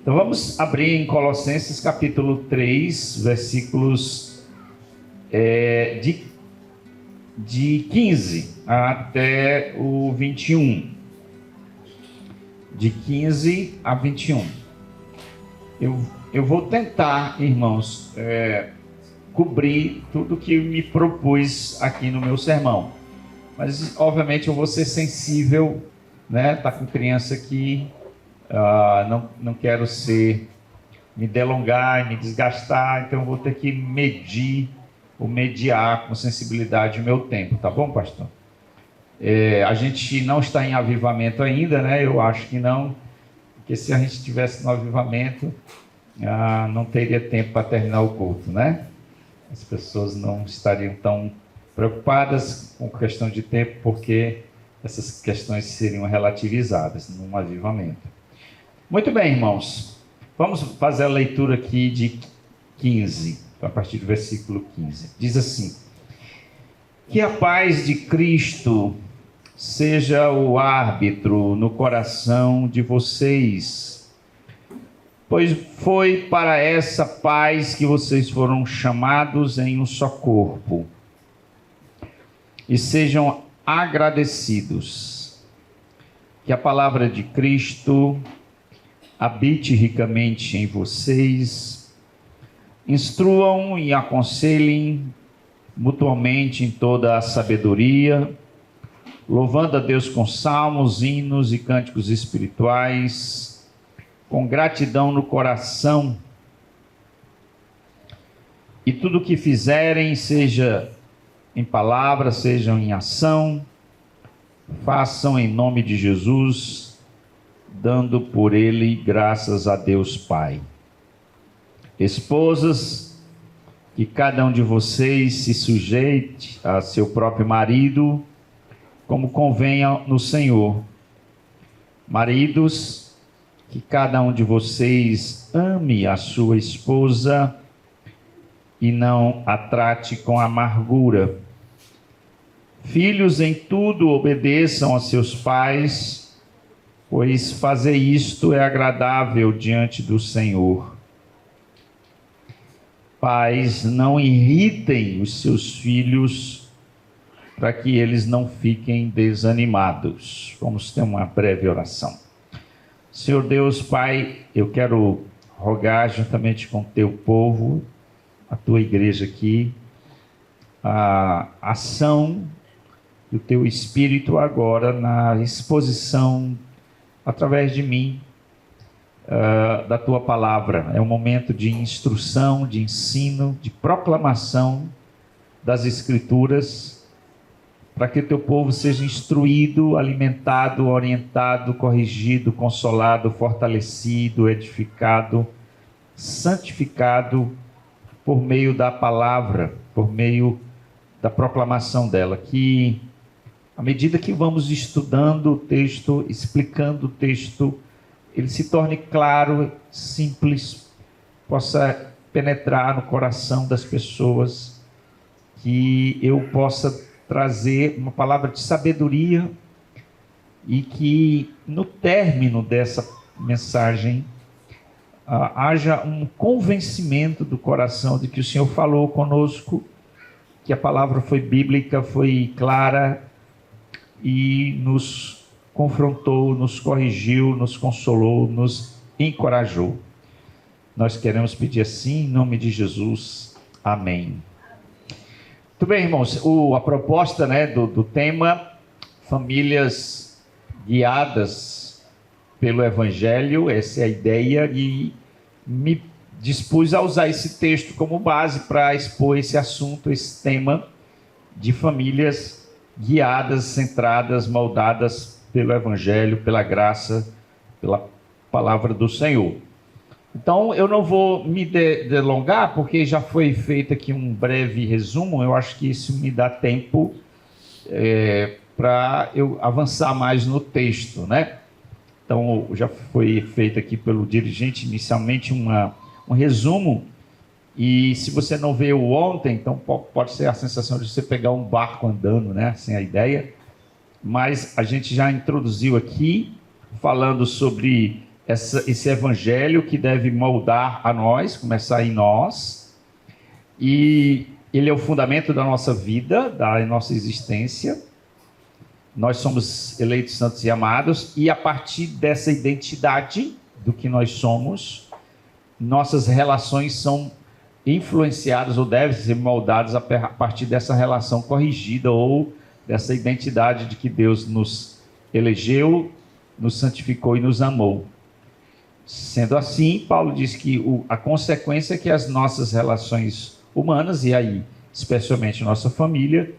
Então vamos abrir em Colossenses capítulo 3, versículos de 15 até o 21. De 15 a 21. Eu vou tentar, irmãos, cobrir tudo que me propus aqui no meu sermão. Mas, obviamente, eu vou ser sensível, né? Tá com criança aqui, não quero me delongar e me desgastar, então eu vou ter que mediar com sensibilidade o meu tempo, tá bom, pastor? A gente não está em avivamento ainda, né? Eu acho que não, porque se a gente estivesse no avivamento, não teria tempo para terminar o culto, né? As pessoas não estariam tão preocupadas com questão de tempo, porque essas questões seriam relativizadas num avivamento. Muito bem, irmãos. Vamos fazer a leitura aqui de 15, a partir do versículo 15. Diz assim: que a paz de Cristo seja o árbitro no coração de vocês, pois foi para essa paz que vocês foram chamados em um só corpo. E sejam agradecidos. Que a palavra de Cristo habite ricamente em vocês, instruam e aconselhem mutuamente em toda a sabedoria, louvando a Deus com salmos, hinos e cânticos espirituais, com gratidão no coração. E tudo o que fizerem, seja em palavra, seja em ação, façam em nome de Jesus, dando por ele graças a Deus Pai. Esposas, que cada um de vocês se sujeite a seu próprio marido, como convenha no Senhor. Maridos, que cada um de vocês ame a sua esposa e não a trate com amargura. Filhos, em tudo obedeçam a seus pais, pois fazer isto é agradável diante do Senhor. Pais, não irritem os seus filhos, para que eles não fiquem desanimados. Vamos ter uma breve oração. Senhor Deus, Pai, eu quero rogar juntamente com o teu povo, a tua igreja aqui, a ação do teu Espírito agora na exposição, através de mim, da tua palavra. É um momento de instrução, de ensino, de proclamação das Escrituras, para que o teu povo seja instruído, alimentado, orientado, corrigido, consolado, fortalecido, edificado, santificado por meio da palavra, por meio da proclamação dela. Que, à medida que vamos estudando o texto, explicando o texto, ele se torne claro, simples, possa penetrar no coração das pessoas, que eu possa trazer uma palavra de sabedoria e que no término dessa mensagem haja um convencimento do coração de que o Senhor falou conosco, que a palavra foi bíblica, foi clara e nos confrontou, nos corrigiu, nos consolou, nos encorajou. Nós queremos pedir assim, em nome de Jesus. Amém. Muito bem, irmãos, a proposta, do tema famílias guiadas pelo Evangelho, essa é a ideia, e me dispus a usar esse texto como base para expor esse assunto, esse tema de famílias guiadas, centradas, moldadas pelo Evangelho, pela graça, pela palavra do Senhor. Então, eu não vou me delongar, porque já foi feito aqui um breve resumo. Eu acho que isso me dá tempo para eu avançar mais no texto, né? Então, já foi feito aqui pelo dirigente inicialmente um resumo, e se você não veio ontem, então pode ser a sensação de você pegar um barco andando, né? Sem a ideia. Mas a gente já introduziu aqui, falando sobre esse evangelho que deve moldar a nós, começar em nós, e ele é o fundamento da nossa vida, da nossa existência. Nós somos eleitos, santos e amados, e a partir dessa identidade do que nós somos, nossas relações são influenciadas ou devem ser moldadas a partir dessa relação corrigida ou dessa identidade de que Deus nos elegeu, nos santificou e nos amou. Sendo assim, Paulo diz que a consequência é que as nossas relações humanas, e aí especialmente nossa família,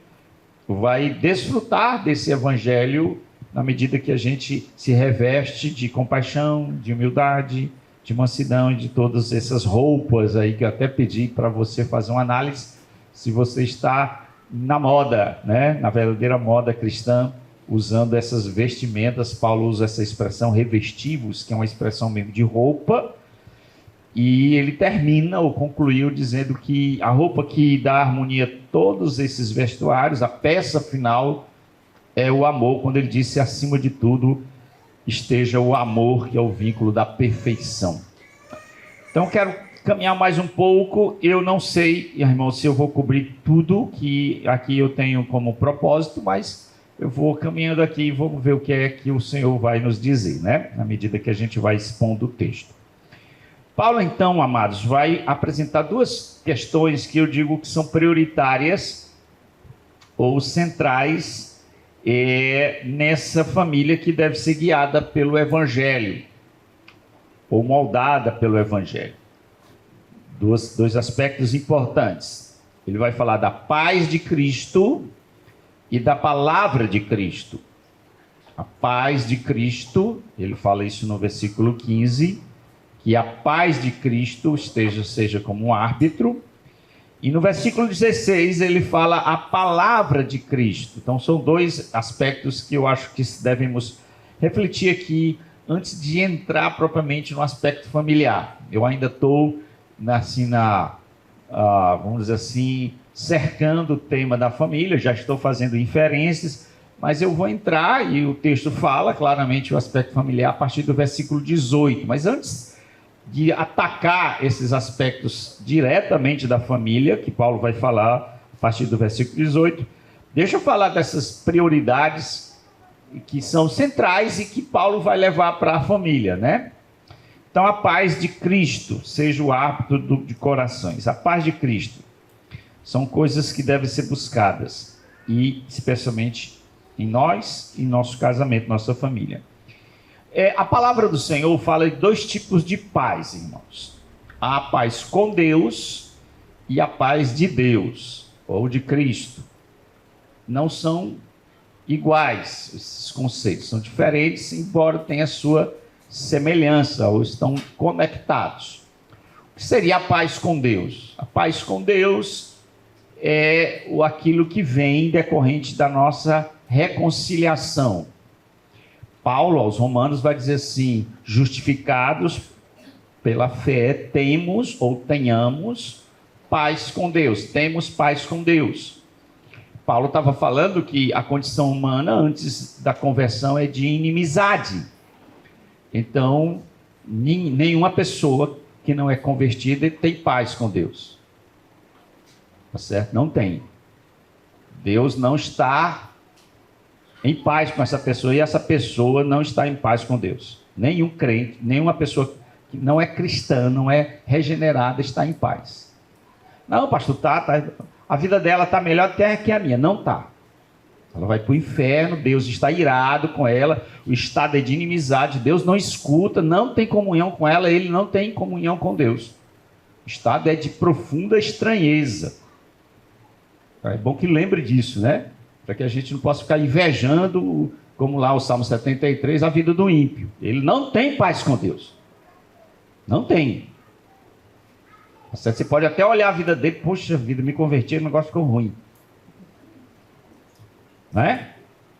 vai desfrutar desse evangelho na medida que a gente se reveste de compaixão, de humildade, de mansidão e de todas essas roupas aí que eu até pedi para você fazer uma análise, se você está na moda, né? Na verdadeira moda cristã, usando essas vestimentas. Paulo usa essa expressão revestivos, que é uma expressão mesmo de roupa, e ele termina ou concluiu dizendo que a roupa que dá harmonia a todos esses vestuários, a peça final, é o amor, quando ele disse acima de tudo esteja o amor, que é o vínculo da perfeição. Então quero caminhar mais um pouco. Eu não sei, irmão, se eu vou cobrir tudo que aqui eu tenho como propósito, mas eu vou caminhando aqui e vamos ver o que é que o Senhor vai nos dizer, né? Na medida que a gente vai expondo o texto. Paulo, então, amados, vai apresentar duas questões que eu digo que são prioritárias ou centrais nessa família que deve ser guiada pelo Evangelho, ou moldada pelo Evangelho. Dois aspectos importantes. Ele vai falar da paz de Cristo e da palavra de Cristo. A paz de Cristo, ele fala isso no versículo 15, que a paz de Cristo seja como um árbitro. E no versículo 16 ele fala a palavra de Cristo. Então são dois aspectos que eu acho que devemos refletir aqui antes de entrar propriamente no aspecto familiar. Eu ainda estou assim vamos dizer assim, cercando o tema da família, já estou fazendo inferências, mas eu vou entrar e o texto fala claramente o aspecto familiar a partir do versículo 18. Mas antes de atacar esses aspectos diretamente da família, que Paulo vai falar a partir do versículo 18, deixa eu falar dessas prioridades que são centrais e que Paulo vai levar para a família, né? Então, a paz de Cristo seja o árbitro de corações. A paz de Cristo são coisas que devem ser buscadas, e especialmente em nós, em nosso casamento, nossa família. A palavra do Senhor fala de dois tipos de paz, irmãos. A paz com Deus e a paz de Deus, ou de Cristo. Não são iguais esses conceitos, são diferentes, embora tenham a sua semelhança, ou estão conectados. O que seria a paz com Deus? A paz com Deus é aquilo que vem decorrente da nossa reconciliação. Paulo aos Romanos vai dizer assim: justificados pela fé, temos ou tenhamos paz com Deus, temos paz com Deus. Paulo estava falando que a condição humana antes da conversão é de inimizade. Então, nenhuma pessoa que não é convertida tem paz com Deus. Tá certo? Não tem. Deus não está em paz com essa pessoa e essa pessoa não está em paz com Deus. Nenhum crente, nenhuma pessoa que não é cristã, não é regenerada, está em paz. Não, pastor, a vida dela está melhor até que a minha. Não está. Ela vai para o inferno, Deus está irado com ela, o estado é de inimizade, Deus não escuta, não tem comunhão com ela, ele não tem comunhão com Deus. O estado é de profunda estranheza. É bom que lembre disso, né? Para que a gente não possa ficar invejando, como lá o Salmo 73, a vida do ímpio. Ele não tem paz com Deus. Não tem. Você pode até olhar a vida dele, poxa vida, me converti, o negócio ficou ruim. Não é?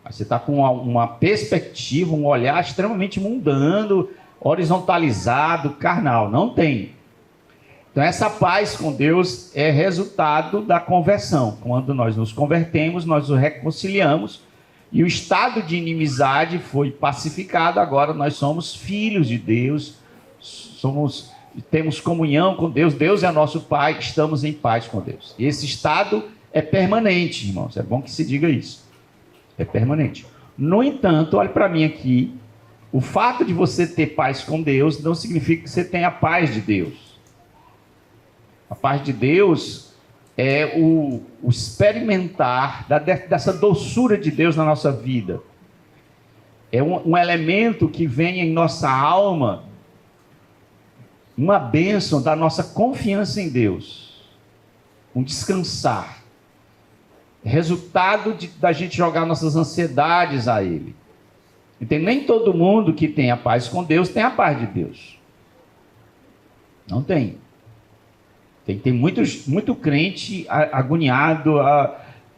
Você está com uma perspectiva, um olhar extremamente mundano, horizontalizado, carnal. Não tem. Então essa paz com Deus é resultado da conversão. Quando nós nos convertemos, nós nos reconciliamos E o estado de inimizade foi pacificado, agora nós somos filhos de Deus, temos comunhão com Deus, Deus é nosso Pai, estamos em paz com Deus. E esse estado é permanente, irmãos, é bom que se diga isso, é permanente. No entanto, olhe para mim aqui, o fato de você ter paz com Deus não significa que você tenha a paz de Deus. A paz de Deus é o experimentar dessa doçura de Deus na nossa vida. É um elemento que vem em nossa alma, uma bênção da nossa confiança em Deus, um descansar, resultado da gente jogar nossas ansiedades a Ele. Então, nem todo mundo que tem a paz com Deus tem a paz de Deus. Não tem. Tem muito crente agoniado,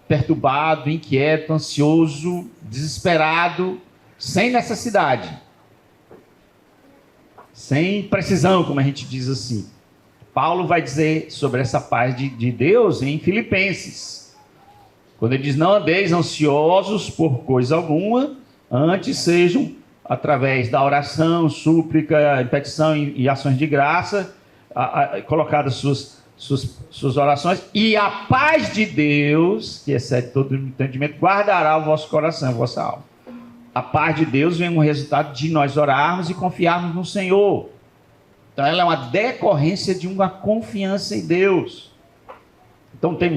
perturbado, inquieto, ansioso, desesperado, sem necessidade, sem precisão, como a gente diz assim. Paulo vai dizer sobre essa paz de Deus em Filipenses, quando ele diz: não andeis ansiosos por coisa alguma, antes sejam, através da oração, súplica, petição e ações de graça, colocadas suas orações, e a paz de Deus, que excede todo entendimento, guardará o vosso coração, a vossa alma. A paz de Deus vem como resultado de nós orarmos e confiarmos no Senhor. Então ela é uma decorrência de uma confiança em Deus. Então tem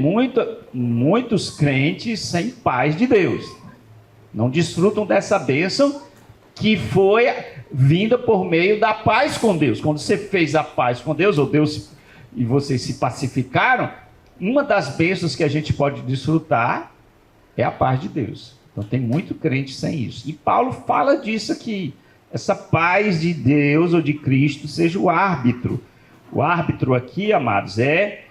muitos crentes sem paz de Deus. Não desfrutam dessa bênção que foi vinda por meio da paz com Deus. Quando você fez a paz com Deus, ou Deus e vocês se pacificaram, uma das bênçãos que a gente pode desfrutar é a paz de Deus. Então tem muito crente sem isso. E Paulo fala disso aqui. Essa paz de Deus ou de Cristo seja o árbitro. O árbitro aqui, amados, é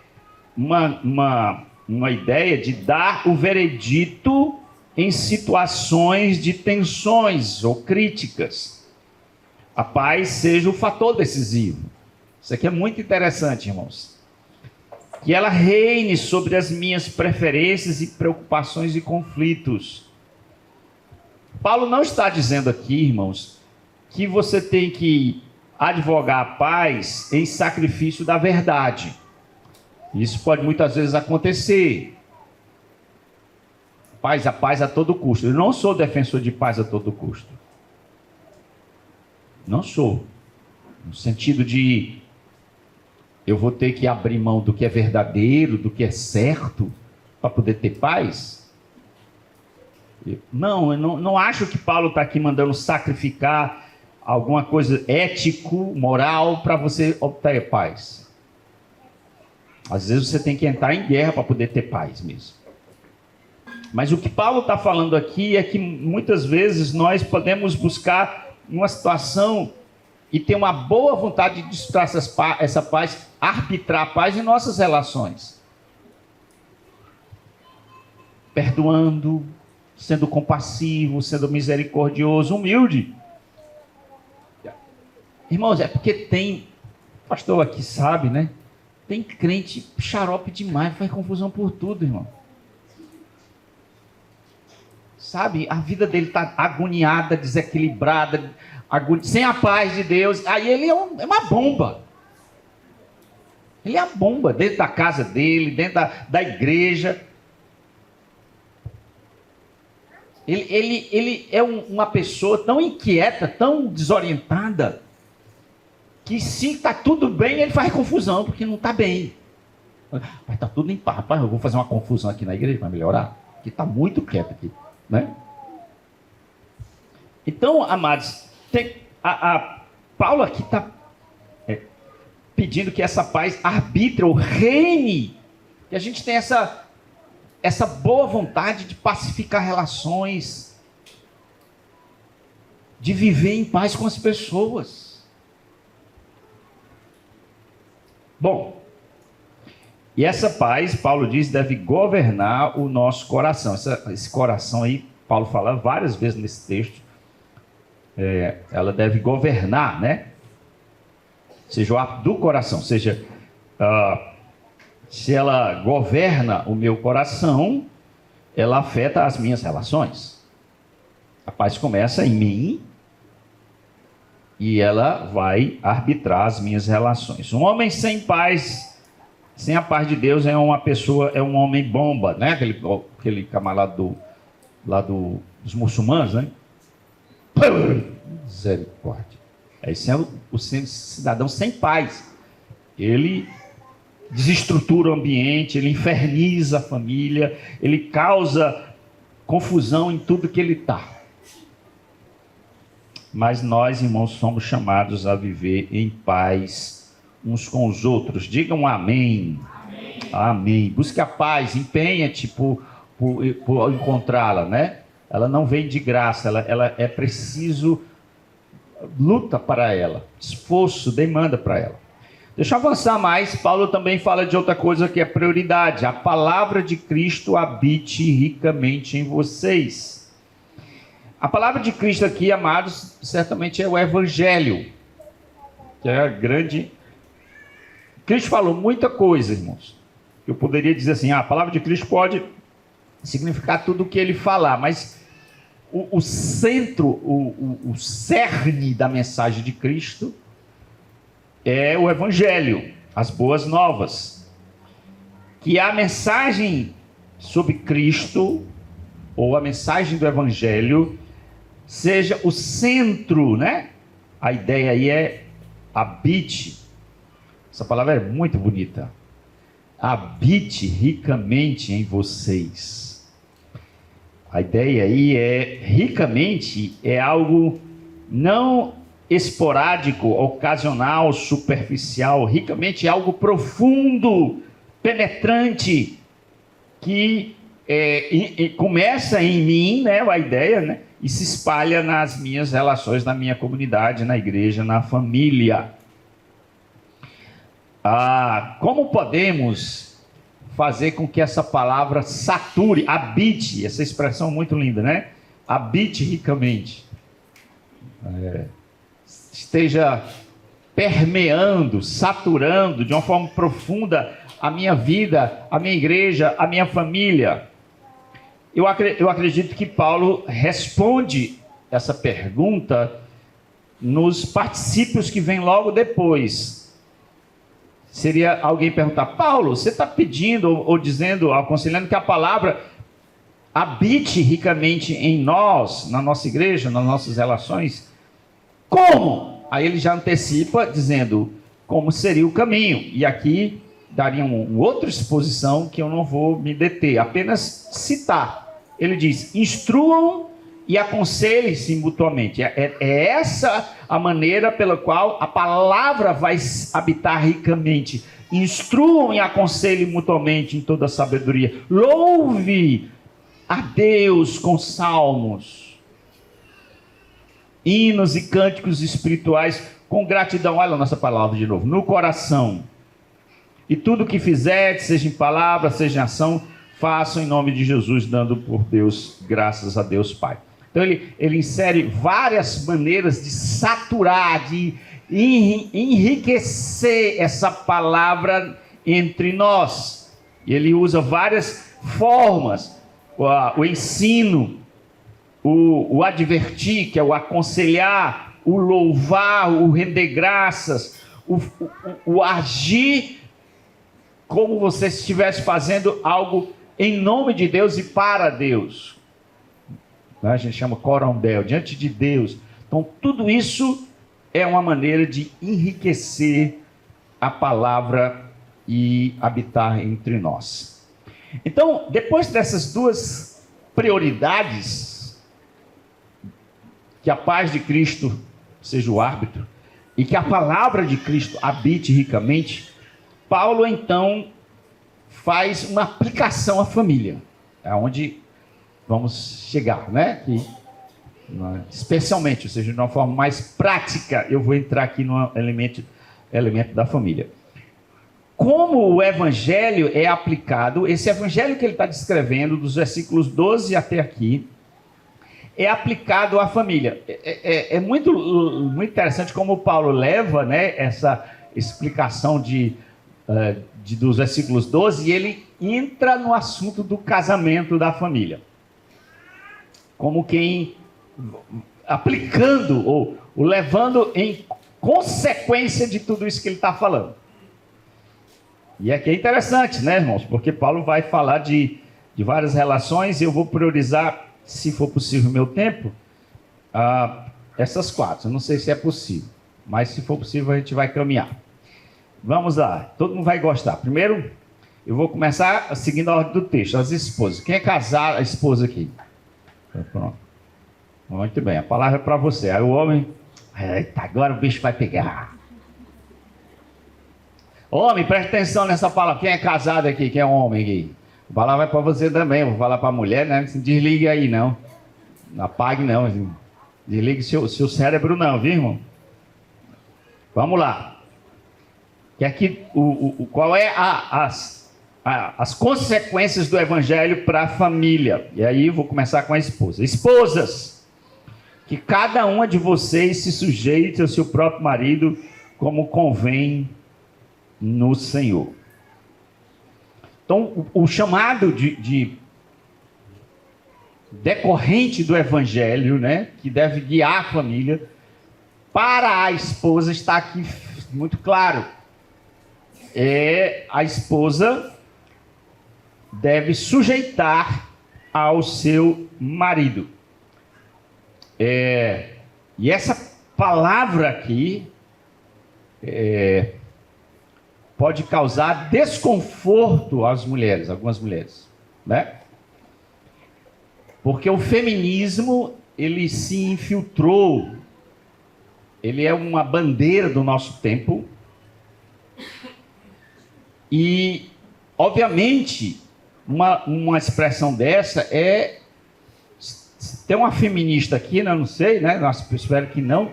uma ideia de dar o veredito em situações de tensões ou críticas. A paz seja o fator decisivo. Isso aqui é muito interessante, irmãos. Que ela reine sobre as minhas preferências e preocupações e conflitos. Paulo não está dizendo aqui, irmãos, que você tem que advogar a paz em sacrifício da verdade. Isso pode muitas vezes acontecer. A paz a todo custo. Eu não sou defensor de paz a todo custo. Não sou. No sentido de eu vou ter que abrir mão do que é verdadeiro, do que é certo, para poder ter paz. Eu não acho que Paulo está aqui mandando sacrificar alguma coisa ético, moral, para você obter paz. Às vezes você tem que entrar em guerra para poder ter paz mesmo. Mas o que Paulo está falando aqui é que muitas vezes nós podemos buscar uma situação e ter uma boa vontade de desfrutar essa paz, arbitrar a paz em nossas relações. Perdoando, sendo compassivo, sendo misericordioso, humilde. Irmãos, é porque tem, o pastor aqui sabe, né? Tem crente xarope demais, faz confusão por tudo, irmão. Sabe, a vida dele está agoniada, desequilibrada, sem a paz de Deus. Aí ele é uma bomba. Ele é a bomba dentro da casa dele, dentro da igreja. Ele é uma pessoa tão inquieta, tão desorientada, que se está tudo bem, ele faz confusão, porque não está bem. Mas está tudo em paz. Rapaz, eu vou fazer uma confusão aqui na igreja para melhorar, porque está muito quieto aqui. Né? Então, amados, Paulo aqui está pedindo que essa paz arbitre ou reine, que a gente tenha essa boa vontade de pacificar relações, de viver em paz com as pessoas. Bom, e essa paz, Paulo diz, deve governar o nosso coração. Esse coração aí, Paulo fala várias vezes nesse texto, ela deve governar, né? Seja o ato do coração, seja, se ela governa o meu coração, ela afeta as minhas relações. A paz começa em mim e ela vai arbitrar as minhas relações. Um homem sem paz, sem a paz de Deus, é uma pessoa, é um homem bomba, né? Aquele camarada dos muçulmanos, né? Misericórdia. Esse é o cidadão sem paz. Ele desestrutura o ambiente, ele inferniza a família, ele causa confusão em tudo que ele está. Mas nós, irmãos, somos chamados a viver em paz uns com os outros. Digam amém. Amém. Amém. Busque a paz, empenha-te por encontrá-la, né? Ela não vem de graça, ela é preciso luta para ela, esforço, demanda para ela. Deixa eu avançar mais. Paulo também fala de outra coisa que é prioridade. A palavra de Cristo habite ricamente em vocês. A palavra de Cristo aqui, amados, certamente é o Evangelho, que é a grande... Cristo falou muita coisa, irmãos. Eu poderia dizer assim, a palavra de Cristo pode significar tudo o que ele falar, mas o centro, o cerne da mensagem de Cristo é o Evangelho, as boas novas. Que a mensagem sobre Cristo, ou a mensagem do Evangelho, seja o centro, né? A ideia aí é habite. Essa palavra é muito bonita. Habite ricamente em vocês. A ideia aí é, ricamente, é algo não esporádico, ocasional, superficial. Ricamente é algo profundo, penetrante, que começa em mim, né, a ideia, né, e se espalha nas minhas relações, na minha comunidade, na igreja, na família. Como podemos fazer com que essa palavra sature, habite, essa expressão muito linda, né? Habite ricamente. Esteja permeando, saturando de uma forma profunda a minha vida, a minha igreja, a minha família. Eu acredito que Paulo responde essa pergunta nos particípios que vêm logo depois. Seria alguém perguntar, Paulo, você está pedindo ou dizendo, aconselhando que a palavra habite ricamente em nós, na nossa igreja, nas nossas relações? Como? Aí ele já antecipa dizendo como seria o caminho. E aqui daria uma outra exposição que eu não vou me deter, apenas citar. Ele diz, instruam e aconselhem-se mutuamente. É essa a maneira pela qual a palavra vai habitar ricamente. Instruam e aconselhem mutuamente em toda a sabedoria. Louve a Deus com salmos, hinos e cânticos espirituais com gratidão. Olha a nossa palavra de novo. No coração. E tudo que fizerdes, seja em palavra, seja em ação, façam em nome de Jesus, dando por Deus, graças a Deus Pai. Então ele insere várias maneiras de saturar, de enriquecer essa palavra entre nós. E ele usa várias formas, o ensino, o advertir, que é o aconselhar, o louvar, o render graças, o agir como você estivesse fazendo algo em nome de Deus e para Deus. A gente chama corondel, diante de Deus. Então, tudo isso é uma maneira de enriquecer a palavra e habitar entre nós. Então, depois dessas duas prioridades, que a paz de Cristo seja o árbitro e que a palavra de Cristo habite ricamente, Paulo, então, faz uma aplicação à família. É onde vamos chegar, né? Especialmente, ou seja, de uma forma mais prática, eu vou entrar aqui no elemento da família. Como o evangelho é aplicado, esse evangelho que ele está descrevendo, dos versículos 12 até aqui, é aplicado à família. É muito interessante como Paulo leva, né, essa explicação dos versículos 12, e ele entra no assunto do casamento da família. Como quem aplicando ou levando em consequência de tudo isso que ele está falando. E aqui é interessante, né, irmãos? Porque Paulo vai falar de várias relações e eu vou priorizar, se for possível o meu tempo, essas 4. Eu não sei se é possível, mas se for possível a gente vai caminhar. Vamos lá, todo mundo vai gostar. Primeiro, eu vou começar seguindo a ordem do texto. As esposas. Quem é casado, a esposa aqui? Pronto. Muito bem, a palavra é para você. Aí o homem, eita, agora o bicho vai pegar. Homem, preste atenção nessa palavra. Quem é casado aqui? Quem é homem aqui? A palavra é para você também. Eu vou falar para a mulher, né? Não se desligue aí, não. Não apague, não. Desligue seu cérebro, não, viu, irmão? Vamos lá. Que aqui, qual é as consequências do evangelho para a família? E aí eu vou começar com a esposa. Esposas, que cada uma de vocês se sujeite ao seu próprio marido como convém no Senhor. Então, o chamado decorrente do evangelho, né, que deve guiar a família, para a esposa está aqui muito claro. A esposa deve sujeitar ao seu marido. E essa palavra aqui pode causar desconforto às mulheres, algumas mulheres, né? Porque o feminismo, ele se infiltrou, ele é uma bandeira do nosso tempo. E, obviamente, uma expressão dessa tem uma feminista aqui, né? Não sei, né? Eu espero que não.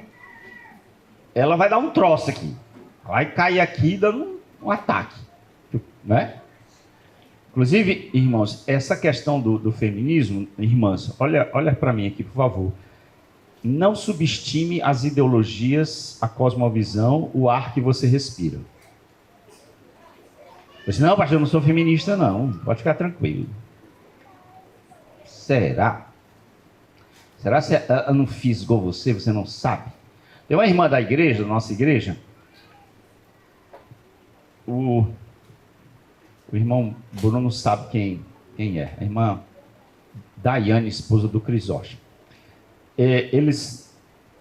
Ela vai dar um troço aqui. Vai cair aqui dando um ataque, né? Inclusive, irmãos, essa questão do feminismo, irmãs, olha para mim aqui, por favor. Não subestime as ideologias, a cosmovisão, o ar que você respira. Eu disse, não, pastor, eu não sou feminista, não. Pode ficar tranquilo. Será? Será que eu não fisgou você? Você não sabe? Tem uma irmã da igreja, da nossa igreja. O irmão Bruno sabe quem é. A irmã Daiane, esposa do Crisóstomo. Eles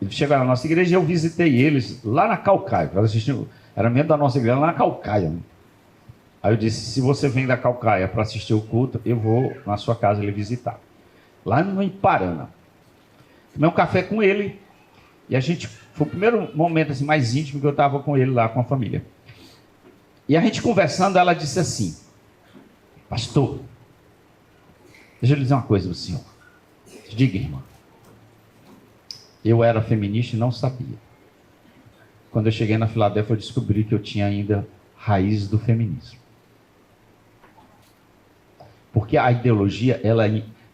chegaram na nossa igreja e eu visitei eles lá na Caucaia. Era membro da nossa igreja lá na Caucaia. Aí eu disse, se você vem da Caucaia para assistir o culto, eu vou na sua casa lhe visitar. Lá no Iparana. Tomei um café com ele. E foi o primeiro momento assim, mais íntimo que eu estava com ele lá, com a família. E a gente conversando, ela disse assim, pastor, deixa eu lhe dizer uma coisa do senhor. Diga, irmã. Eu era feminista e não sabia. Quando eu cheguei na Filadélfia, eu descobri que eu tinha ainda raízes do feminismo. Porque a ideologia, ela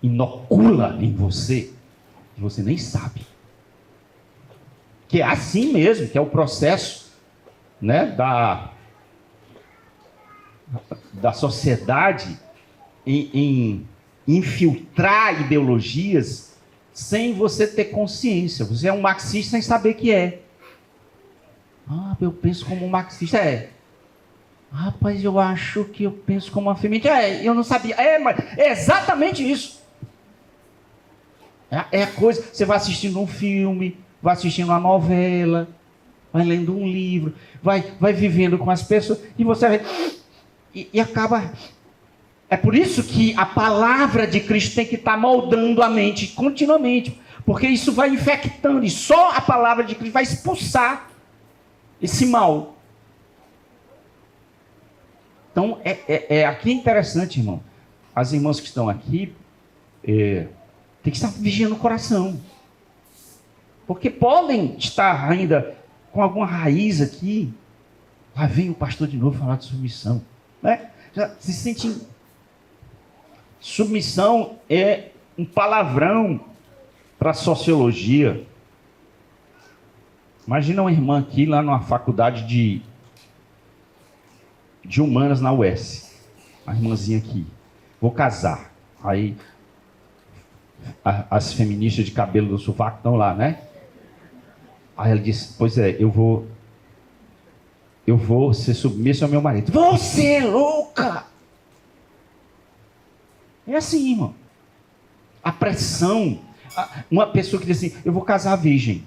inocula em você, e você nem sabe. Que é assim mesmo, que é o processo, né, da sociedade em infiltrar ideologias sem você ter consciência. Você é um marxista sem saber que é. Eu penso como um marxista. Rapaz, eu acho que eu penso como uma feminista. Eu não sabia. Mas é exatamente isso. É a coisa. Você vai assistindo um filme, vai assistindo uma novela, vai lendo um livro, vai vivendo com as pessoas e você vai... E acaba... É por isso que a palavra de Cristo tem que estar moldando a mente continuamente, porque isso vai infectando, e só a palavra de Cristo vai expulsar esse mal. Então, aqui é interessante, irmão. As irmãs que estão aqui tem que estar vigiando o coração, porque podem estar ainda com alguma raiz aqui. Lá vem o pastor de novo falar de submissão, né? Já se sentem... Submissão é um palavrão para a sociologia. Imagina uma irmã aqui lá numa faculdade de humanas na UES. Uma irmãzinha aqui. Vou casar. Aí As feministas de cabelo do sovaco estão lá, né? Aí ela disse, pois é, eu vou ser submissa ao meu marido. Você é louca! É assim, irmão. A pressão. Uma pessoa que diz assim, eu vou casar virgem.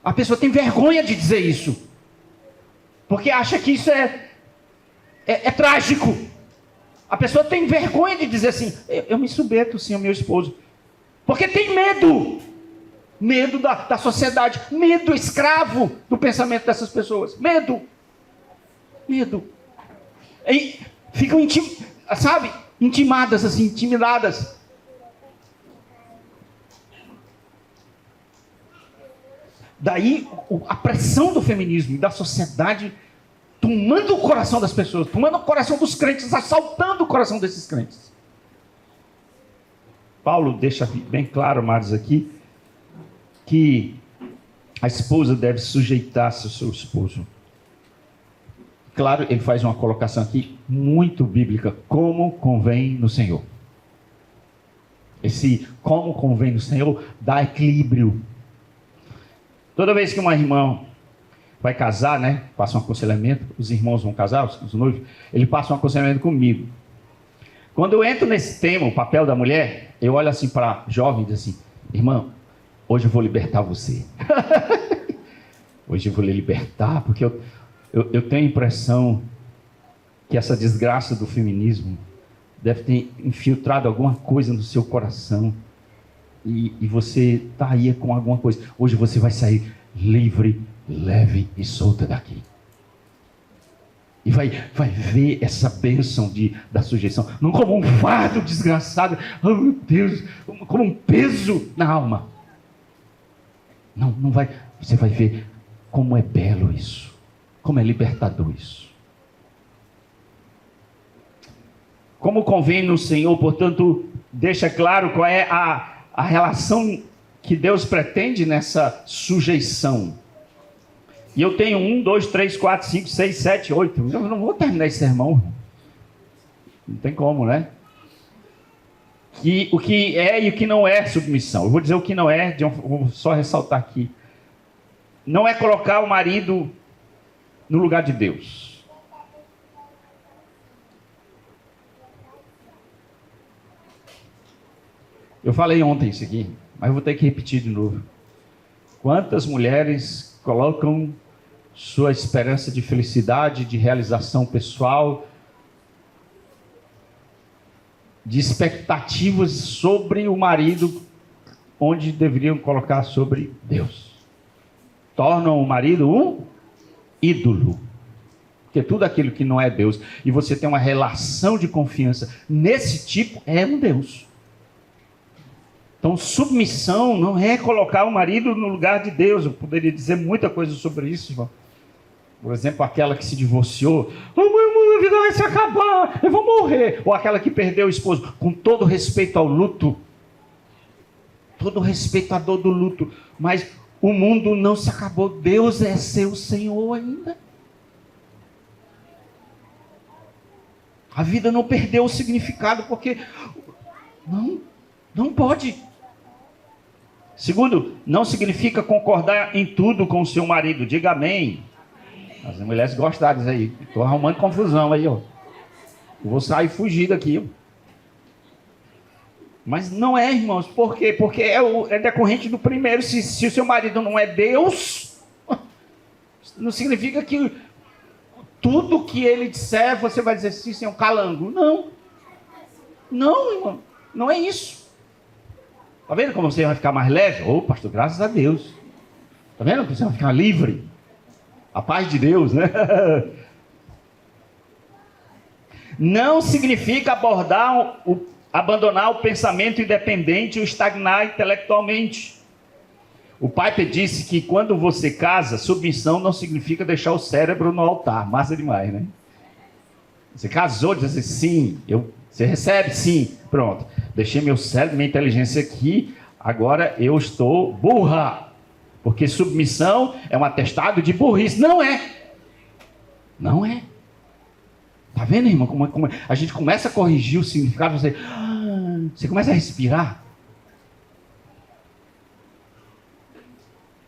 A pessoa tem vergonha de dizer isso. Porque acha que isso é trágico. A pessoa tem vergonha de dizer assim, eu me submeto sim ao meu esposo. Porque tem medo. Medo da sociedade. Medo escravo do pensamento dessas pessoas. Medo. E ficam intimadas assim, intimidadas. Daí a pressão do feminismo e da sociedade tomando o coração das pessoas, tomando o coração dos crentes, assaltando o coração desses crentes. Paulo deixa bem claro, amados, aqui, que a esposa deve sujeitar-se ao seu esposo. Claro, ele faz uma colocação aqui muito bíblica, como convém no Senhor. Esse como convém no Senhor dá equilíbrio. Toda vez que uma irmã vai casar, né, passa um aconselhamento, os irmãos vão casar, os noivos, ele passa um aconselhamento comigo. Quando eu entro nesse tema, o papel da mulher, eu olho assim para a jovem e digo assim, irmã, hoje eu vou libertar você. Hoje eu vou lhe libertar, porque eu tenho a impressão que essa desgraça do feminismo deve ter infiltrado alguma coisa no seu coração. E você está aí com alguma coisa. Hoje você vai sair livre, leve e solta daqui. E vai ver essa bênção da sujeição. Não como um fardo desgraçado. Oh meu Deus, como um peso na alma. Não vai. Você vai ver como é belo isso. Como é libertador isso. Como convém no Senhor, portanto, deixa claro qual é a relação que Deus pretende nessa sujeição. E eu tenho 1, 2, 3, 4, 5, 6, 7, 8. Eu não vou terminar esse sermão. Não tem como, né? E o que é e o que não é submissão. Eu vou dizer o que não é, vou só ressaltar aqui. Não é colocar o marido no lugar de Deus. Eu falei ontem isso aqui, mas eu vou ter que repetir de novo. Quantas mulheres colocam sua esperança de felicidade, de realização pessoal, de expectativas sobre o marido, onde deveriam colocar sobre Deus. Tornam o marido um ídolo. Porque tudo aquilo que não é Deus, e você tem uma relação de confiança nesse tipo, é um Deus. Então, submissão não é colocar o marido no lugar de Deus. Eu poderia dizer muita coisa sobre isso, irmão. Por exemplo, aquela que se divorciou. Oh, minha vida vai se acabar, eu vou morrer. Ou aquela que perdeu o esposo. Com todo respeito ao luto. Todo respeito à dor do luto. Mas o mundo não se acabou. Deus é seu Senhor ainda. A vida não perdeu o significado, porque não pode. Segundo, não significa concordar em tudo com o seu marido. Diga amém. As mulheres gostaram disso aí. Estou arrumando confusão aí, ó. Eu vou sair fugir daqui, ó. Mas não é, irmãos. Por quê? Porque é decorrente do primeiro. Se o seu marido não é Deus, não significa que tudo que ele disser, você vai dizer sim, é um calango. Não, irmão. Não é isso. Está vendo como você vai ficar mais leve? Ô, pastor, graças a Deus. Está vendo como você vai ficar livre? A paz de Deus, né? Não significa abandonar o pensamento independente ou estagnar intelectualmente. O Piper disse que quando você casa, submissão não significa deixar o cérebro no altar. Massa demais, né? Você casou, diz assim, sim, você recebe? Sim. Pronto. Deixei meu cérebro, minha inteligência aqui, agora eu estou burra. Porque submissão é um atestado de burrice. Não é. Não é. Está vendo, irmão? Como a gente começa a corrigir o significado, você começa a respirar.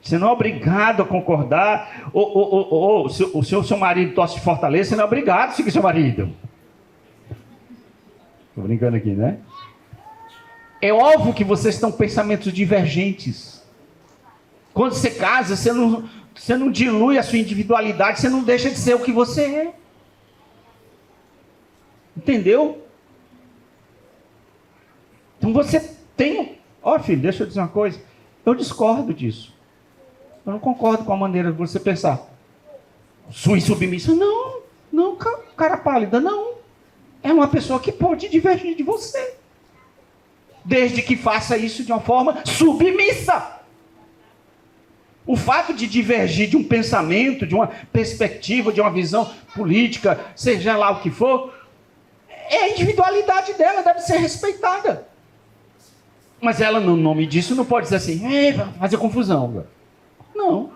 Você não é obrigado a concordar. Ou se o seu marido torce de Fortaleza, você não é obrigado a seguir seu marido. Estou brincando aqui, né? É óbvio que vocês estão pensamentos divergentes. Quando você casa, você não dilui a sua individualidade, você não deixa de ser o que você é. Entendeu? Então você tem... Ó, filho, deixa eu dizer uma coisa. Eu discordo disso. Eu não concordo com a maneira de você pensar. Sua insubmissa. Não, cara pálida, não. É uma pessoa que pode divergir de você. Desde que faça isso de uma forma submissa. O fato de divergir de um pensamento, de uma perspectiva, de uma visão política, seja lá o que for, a individualidade dela deve ser respeitada. Mas ela, no nome disso, não pode dizer assim, vai fazer confusão. Não.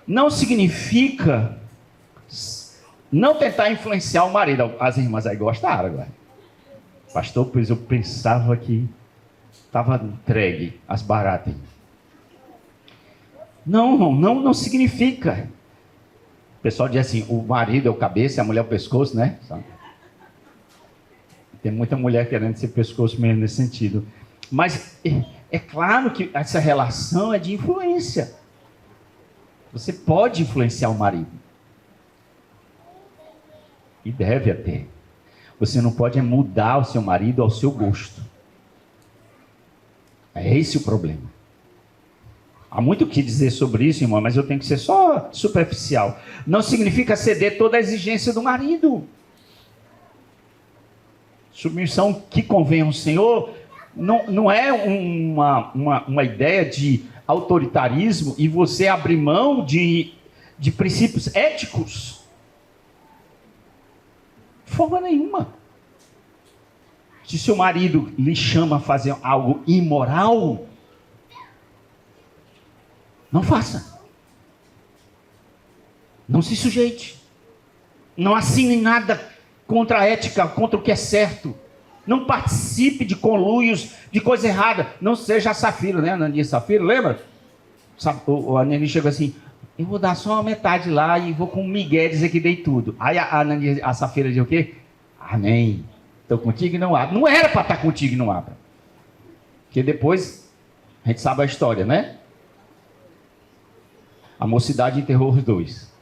Não significa não tentar influenciar o marido. As irmãs aí gostaram agora. Pastor, pois eu pensava que estava entregue as baratas. Não significa. O pessoal diz assim, o marido é o cabeça e a mulher é o pescoço, né? Tem muita mulher querendo ser pescoço mesmo nesse sentido. Mas é claro que essa relação é de influência. Você pode influenciar o marido. E deve até. Você não pode mudar o seu marido ao seu gosto. É esse o problema. Há muito o que dizer sobre isso, irmão, mas eu tenho que ser só superficial. Não significa ceder toda a exigência do marido. Submissão que convém ao Senhor não é uma ideia de autoritarismo e você abrir mão de princípios éticos. De forma nenhuma. Se seu marido lhe chama a fazer algo imoral, não faça. Não se sujeite. Não assine nada contra a ética, contra o que é certo. Não participe de conluios, de coisa errada. Não seja a Safira, né? Ananias e Safira, lembra? O Ananias chegou assim, eu vou dar só a metade lá e vou com o Miguel dizer que dei tudo. Aí a Safira diz o quê? Amém. Estou contigo e não abra. Não era para estar contigo e não abra. Porque depois, a gente sabe a história, né? A mocidade enterrou os dois.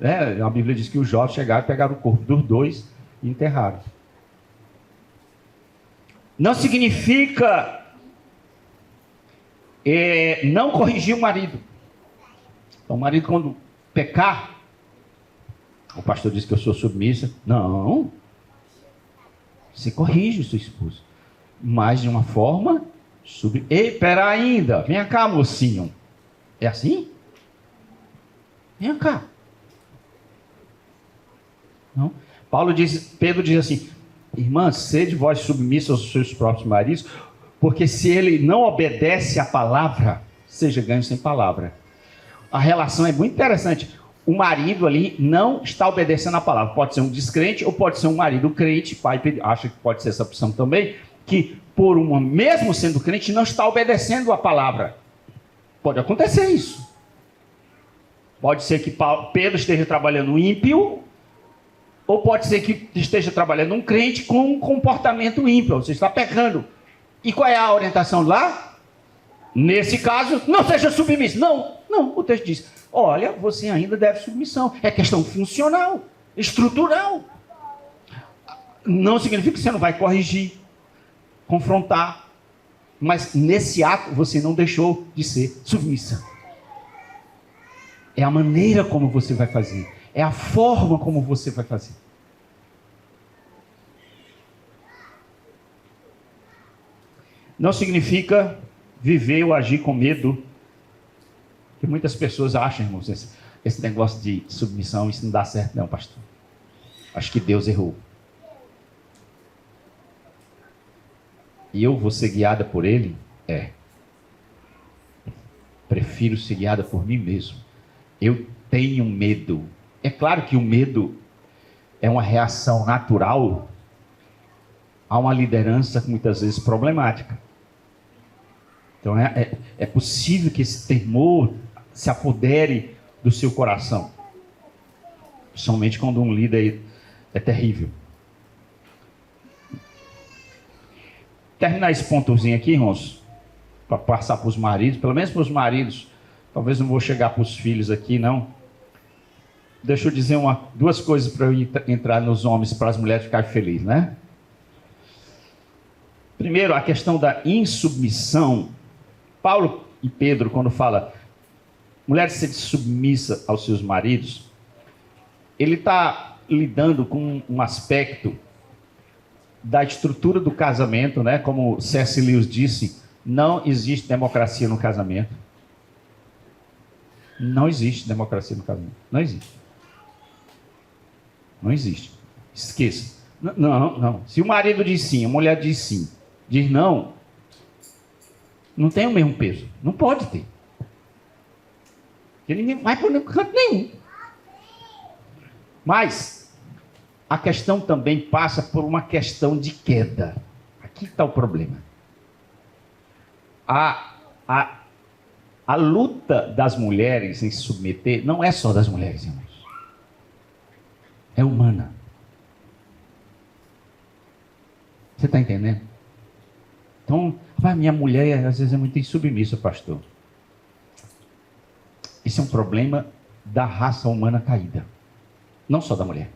A Bíblia diz que os jovens chegaram e pegaram o corpo dos dois e enterraram. Não significa não corrigir o marido. Então, o marido, quando pecar, o pastor diz que eu sou submissa. Não. Você corrige o seu esposo. Mas de uma forma... Ei, pera ainda. Vem cá, mocinho. É assim? Vem cá. Não. Pedro diz assim, irmã, sede vós submissa aos seus próprios maridos, porque se ele não obedece à palavra, seja ganho sem palavra. A relação é muito interessante. O marido ali não está obedecendo à palavra. Pode ser um descrente ou pode ser um marido crente, pai acha que pode ser essa opção também, que mesmo sendo crente, não está obedecendo à palavra. Pode acontecer isso. Pode ser que Pedro esteja trabalhando um ímpio, ou pode ser que esteja trabalhando um crente com um comportamento ímpio. Você está pecando. E qual é a orientação lá? Nesse caso, não seja submisso. Não, o texto diz, olha, você ainda deve submissão. É questão funcional, estrutural. Não significa que você não vai corrigir, confrontar. Mas nesse ato você não deixou de ser submissa. É a maneira como você vai fazer. É a forma como você vai fazer. Não significa viver ou agir com medo. Que muitas pessoas acham, irmãos, esse negócio de submissão, isso não dá certo não, pastor. Acho que Deus errou. E eu vou ser guiada por Ele? Prefiro ser guiada por mim mesmo. Eu tenho medo. É claro que o medo é uma reação natural a uma liderança muitas vezes problemática. Então é possível que esse temor se apodere do seu coração. Somente quando um líder é terrível. Terminar esse pontozinho aqui, irmãos, para passar para os maridos, pelo menos para os maridos. Talvez não vou chegar para os filhos aqui, não. Deixa eu dizer duas coisas para eu entrar nos homens, para as mulheres ficarem felizes, né? Primeiro, a questão da insubmissão. Paulo e Pedro, quando fala mulher ser submissa aos seus maridos, ele está lidando com um aspecto da estrutura do casamento, né? Como C.S. Lewis disse, não existe democracia no casamento. Não existe democracia no casamento. Não existe. Não existe. Esqueça. Não. Se o marido diz sim, a mulher diz sim, diz não, não tem o mesmo peso. Não pode ter. Porque ninguém vai para canto nenhum. Mas a questão também passa por uma questão de queda. Aqui está o problema. A luta das mulheres em se submeter não é só das mulheres, irmãos. É humana. Você está entendendo? Então, minha mulher às vezes é muito insubmissa, pastor. Isso é um problema da raça humana caída. Não só da mulher.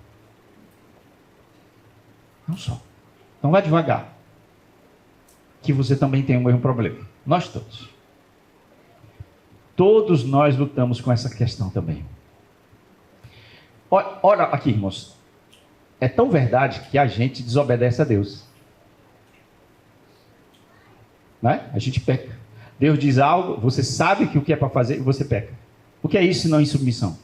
Não só. Então vai devagar. Que você também tem o mesmo problema. Nós todos. Todos nós lutamos com essa questão também. Olha aqui, irmãos. É tão verdade que a gente desobedece a Deus. Né? A gente peca. Deus diz algo, você sabe que o que é para fazer e você peca. O que é isso senão insubmissão?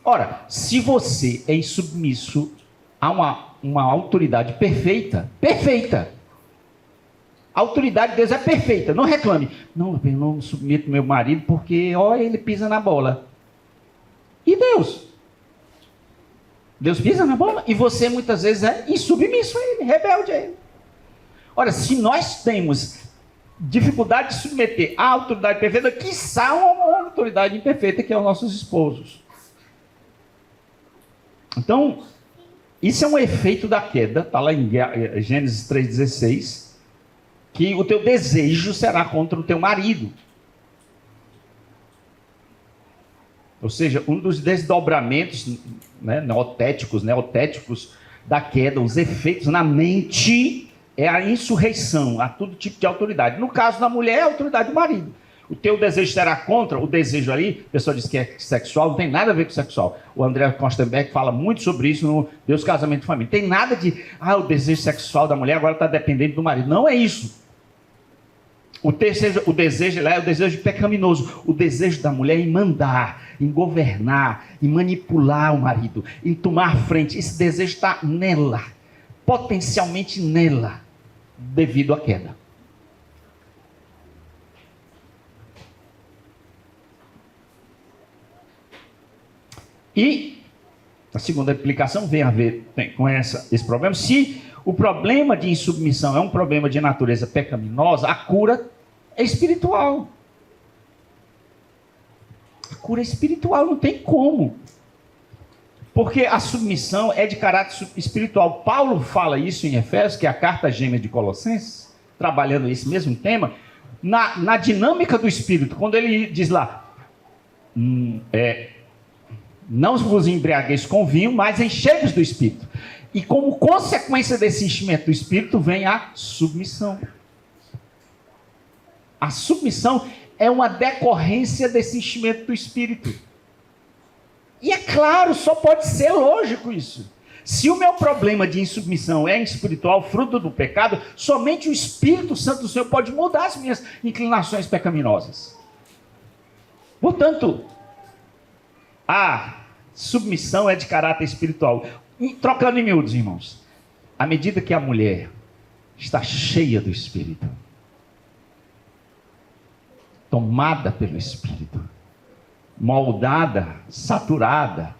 Ora, se você é insubmisso a uma autoridade perfeita, a autoridade de Deus é perfeita, não reclame. Não, eu não submeto meu marido porque, ele pisa na bola. E Deus? Deus pisa na bola e você muitas vezes é insubmisso a ele, rebelde a ele. Ora, se nós temos dificuldade de submeter a autoridade perfeita, quiçá uma autoridade imperfeita, que é os nossos esposos. Então, isso é um efeito da queda, está lá em Gênesis 3,16, que o teu desejo será contra o teu marido. Ou seja, um dos desdobramentos neotéticos da queda, os efeitos na mente, é a insurreição a todo tipo de autoridade. No caso da mulher, é a autoridade do marido. O teu desejo será contra, o desejo ali, a pessoa diz que é sexual, não tem nada a ver com sexual. O André Kostenberg fala muito sobre isso no Deus, Casamento e Família. Tem nada de, o desejo sexual da mulher agora está dependente do marido. Não é isso. O desejo lá é o desejo pecaminoso. O desejo da mulher é em mandar, em governar, em manipular o marido, em tomar frente. Esse desejo está nela, potencialmente nela, devido à queda. E a segunda explicação vem a ver com esse problema. Se o problema de insubmissão é um problema de natureza pecaminosa, a cura é espiritual. A cura é espiritual, não tem como. Porque a submissão é de caráter espiritual. Paulo fala isso em Efésios, que é a carta gêmea de Colossenses, trabalhando esse mesmo tema, na dinâmica do espírito. Quando ele diz lá, não vos embriagueis com vinho, mas enchei-vos do espírito. E como consequência desse enchimento do espírito vem a submissão. A submissão é uma decorrência desse enchimento do espírito. E é claro, só pode ser lógico isso. Se o meu problema de insubmissão é espiritual, fruto do pecado, somente o Espírito Santo do Senhor pode mudar as minhas inclinações pecaminosas. Portanto, a submissão é de caráter espiritual. Trocando em miúdos, irmãos, à medida que a mulher está cheia do Espírito, tomada pelo Espírito, moldada, saturada,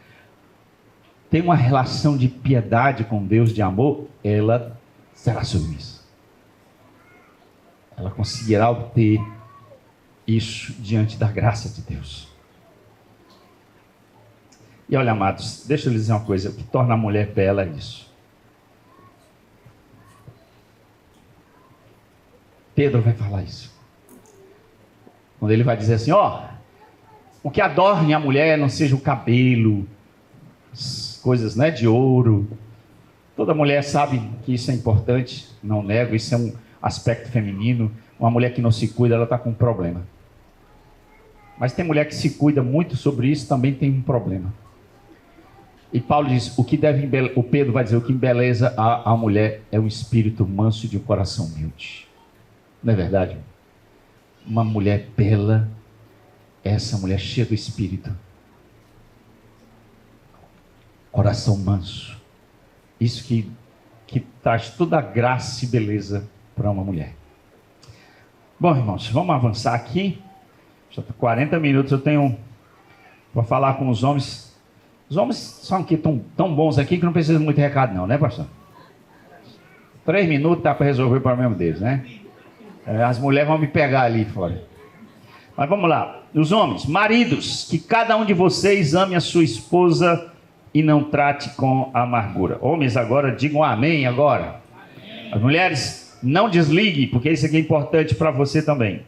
tem uma relação de piedade com Deus, de amor, ela será submissa. ela conseguirá obter isso diante da graça de Deus. E olha, amados, deixa eu lhes dizer uma coisa, o que torna a mulher bela é isso. Pedro vai falar isso. Quando ele vai dizer assim, o que adorne a mulher não seja o cabelo, as coisas, né, de ouro. Toda mulher sabe que isso é importante, não nego, isso é um aspecto feminino. Uma mulher que não se cuida, ela está com um problema. Mas tem mulher que se cuida muito sobre isso, também tem um problema. E Paulo diz, o Pedro vai dizer, o que embeleza a mulher é um espírito manso e de um coração humilde. Não é verdade? Uma mulher bela é essa mulher cheia do espírito. Coração manso. Isso que traz toda a graça e beleza para uma mulher. Bom, irmãos, vamos avançar aqui. Já está 40 minutos, eu tenho para falar com os homens. Os homens são aqui tão bons aqui que não precisa de muito recado não, né, pastor? 3 minutos dá para resolver o problema deles, né? As mulheres vão me pegar ali fora. Mas vamos lá. Os homens, maridos, que cada um de vocês ame a sua esposa e não trate com amargura. Homens, agora digam amém agora. As mulheres, não desligue, porque isso aqui é importante para você também.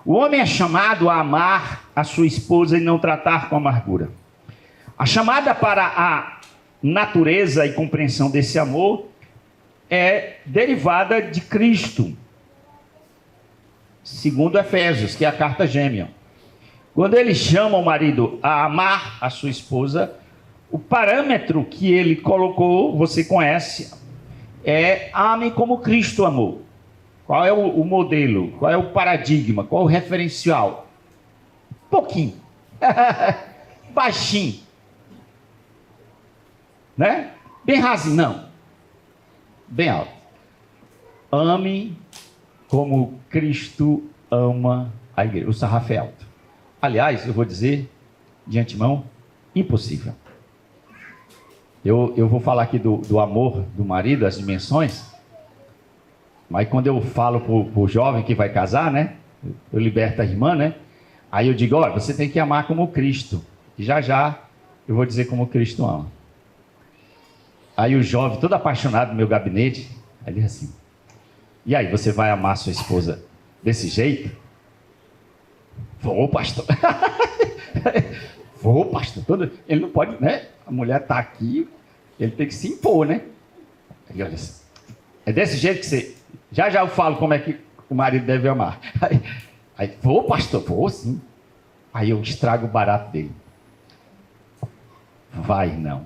O homem é chamado a amar a sua esposa e não tratar com amargura. A chamada para a natureza e compreensão desse amor é derivada de Cristo. Segundo Efésios, que é a carta gêmea. Quando ele chama o marido a amar a sua esposa, o parâmetro que ele colocou, você conhece, é ame como Cristo amou. Qual é o modelo? Qual é o paradigma? Qual é o referencial? Pouquinho. Baixinho. Né? Bem rasinho, não. Bem alto. Ame como Cristo ama a igreja. O sarrafo é alto. Aliás, eu vou dizer de antemão, impossível. Eu vou falar aqui do amor do marido, as dimensões. Mas quando eu falo para o jovem que vai casar, né? Eu liberto a irmã, né? Aí eu digo, olha, você tem que amar como Cristo. E já eu vou dizer como Cristo ama. Aí o jovem, todo apaixonado no meu gabinete, ele diz assim, e aí, você vai amar sua esposa desse jeito? Vou, pastor. Vou, pastor. Ele não pode, né? A mulher está aqui, ele tem que se impor, né? Ele olha assim, é desse jeito que você... Já eu falo como é que o marido deve amar. Aí vou, pastor, vou sim. Aí eu estrago o barato dele. Vai não.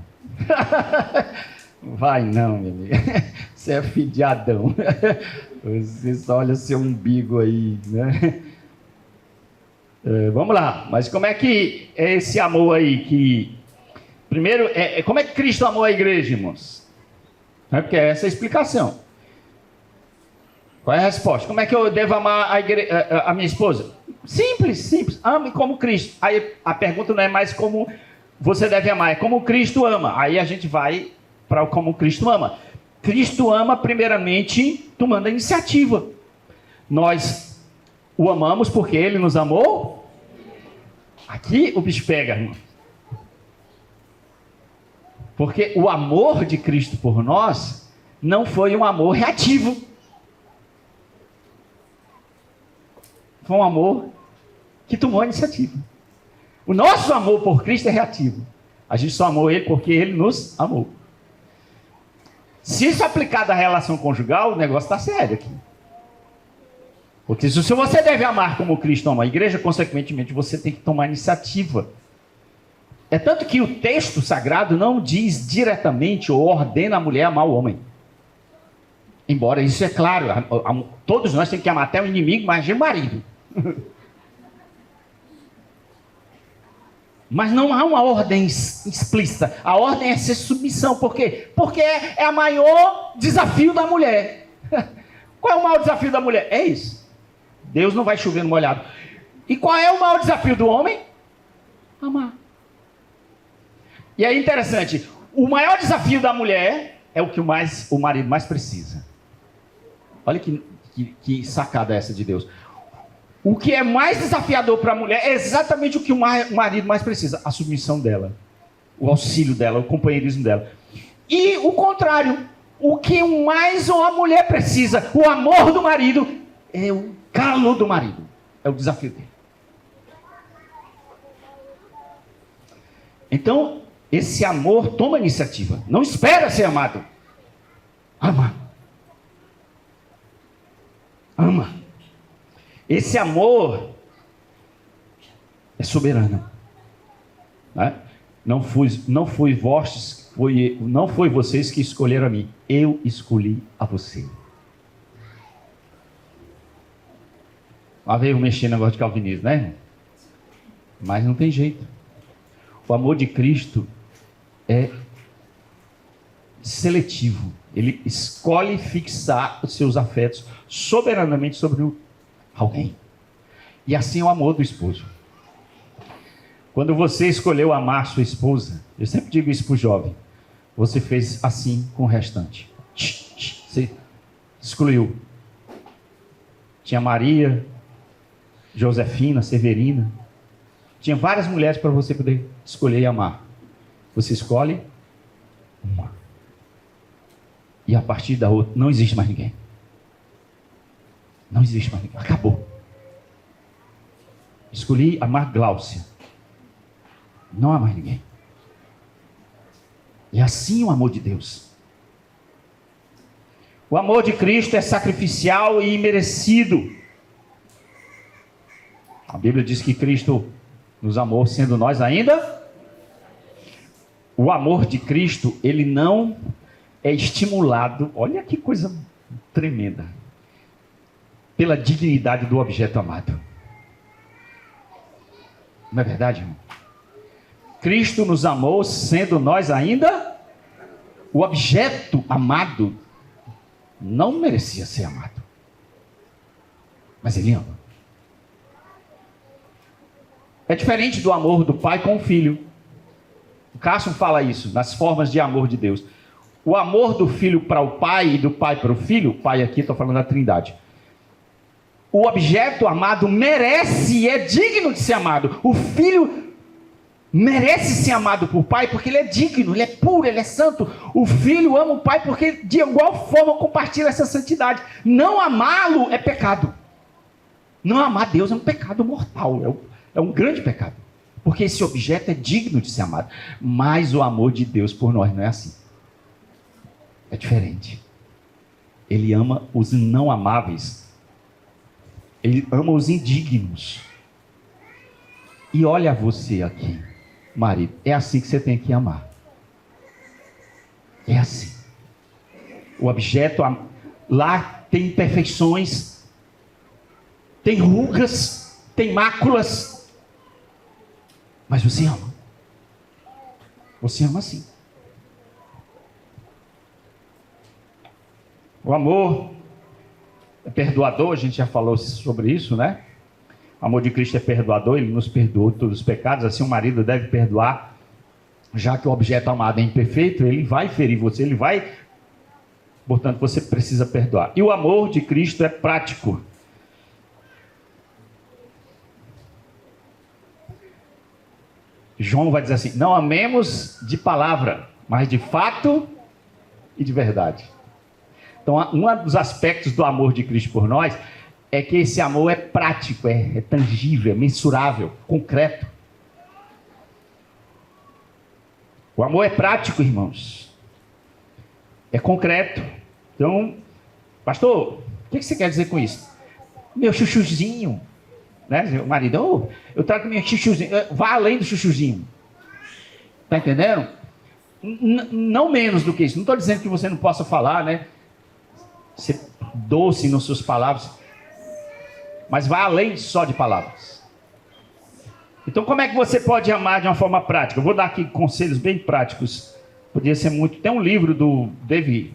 Vai não, meu amigo. Você é filho de Adão. Você só olha seu umbigo aí, né? Vamos lá. Mas como é que é esse amor aí que... Primeiro, como é que Cristo amou a igreja, irmãos? Porque é essa a explicação. Qual é a resposta? Como é que eu devo amar a minha esposa? Simples. Ame como Cristo. Aí a pergunta não é mais como você deve amar, é como Cristo ama. Aí a gente vai para como Cristo ama. Cristo ama primeiramente tomando a iniciativa. Nós o amamos porque Ele nos amou. Aqui o bicho pega, irmão. Porque o amor de Cristo por nós não foi um amor reativo. Foi um amor que tomou a iniciativa. O nosso amor por Cristo é reativo. A gente só amou Ele porque Ele nos amou. Se isso é aplicado à relação conjugal, o negócio está sério aqui. Porque se você deve amar como Cristo ama a igreja, consequentemente você tem que tomar iniciativa. É tanto que o texto sagrado não diz diretamente ou ordena a mulher amar o homem. Embora isso é claro, todos nós temos que amar até o inimigo, imagina o marido. Mas não há uma ordem explícita. A ordem é ser submissão. Por quê? Porque é o maior desafio da mulher. Qual é o maior desafio da mulher? É isso. Deus não vai chover no molhado. E qual é o maior desafio do homem? Amar. E é interessante. O maior desafio da mulher é o que o marido mais precisa. Olha que que sacada é essa de Deus? O que é mais desafiador para a mulher é exatamente o que o marido mais precisa: a submissão dela, o auxílio dela, o companheirismo dela. E o contrário, o que mais a mulher precisa, o amor do marido, é o calo do marido, é o desafio dele. Então, esse amor toma iniciativa, não espera ser amado. Ama. Ama. Esse amor é soberano. Né? Não foi vocês que escolheram a mim, eu escolhi a você. Lá veio mexer no negócio de calvinismo, né? Mas não tem jeito. O amor de Cristo é seletivo. Ele escolhe fixar os seus afetos soberanamente sobre alguém. E assim é o amor do esposo. Quando você escolheu amar sua esposa, eu sempre digo isso para o jovem, você fez assim com o restante. Você excluiu. Tinha Maria, Josefina, Severina. Tinha várias mulheres para você poder escolher e amar. Você escolhe uma. E a partir da outra, não existe mais ninguém. Não existe mais ninguém. Acabou. Escolhi amar Gláucia. Não há mais ninguém. E assim o amor de Deus. O amor de Cristo é sacrificial e imerecido. A Bíblia diz que Cristo nos amou sendo nós ainda. O amor de Cristo, ele não é estimulado, olha que coisa tremenda, pela dignidade do objeto amado. Não é verdade, irmão? Cristo nos amou sendo nós ainda. O objeto amado não merecia ser amado, mas ele ama. É diferente do amor do pai com o filho. O Cássio fala isso nas formas de amor de Deus. O amor do filho para o pai e do pai para o filho, pai aqui, estou falando da Trindade. O objeto amado merece e é digno de ser amado. O filho merece ser amado por pai porque ele é digno, ele é puro, ele é santo. O filho ama o pai porque de igual forma compartilha essa santidade. Não amá-lo é pecado. Não amar Deus é um pecado mortal, é um grande pecado. Porque esse objeto é digno de ser amado. Mas o amor de Deus por nós não é assim. É diferente. Ele ama os não amáveis. Ele ama os indignos. E olha você aqui, marido. É assim que você tem que amar. É assim. O objeto lá tem imperfeições, tem rugas, tem máculas. Mas você ama. Você ama assim. O amor é perdoador, a gente já falou sobre isso, né? O amor de Cristo é perdoador, ele nos perdoou todos os pecados, assim o marido deve perdoar, já que o objeto amado é imperfeito, ele vai ferir você, portanto você precisa perdoar. E o amor de Cristo é prático. João vai dizer assim: não amemos de palavra, mas de fato e de verdade. Então, um dos aspectos do amor de Cristo por nós é que esse amor é prático, é tangível, é mensurável, concreto. O amor é prático, irmãos. É concreto. Então, pastor, o que você quer dizer com isso? Meu chuchuzinho, né? O marido, eu trago meu chuchuzinho. Vá além do chuchuzinho. Está entendendo? Não menos do que isso. Não estou dizendo que você não possa falar, né? Ser doce nas suas palavras, mas vai além só de palavras. Então, como é que você pode amar de uma forma prática? Eu vou dar aqui conselhos bem práticos. Podia ser muito. Tem um livro do David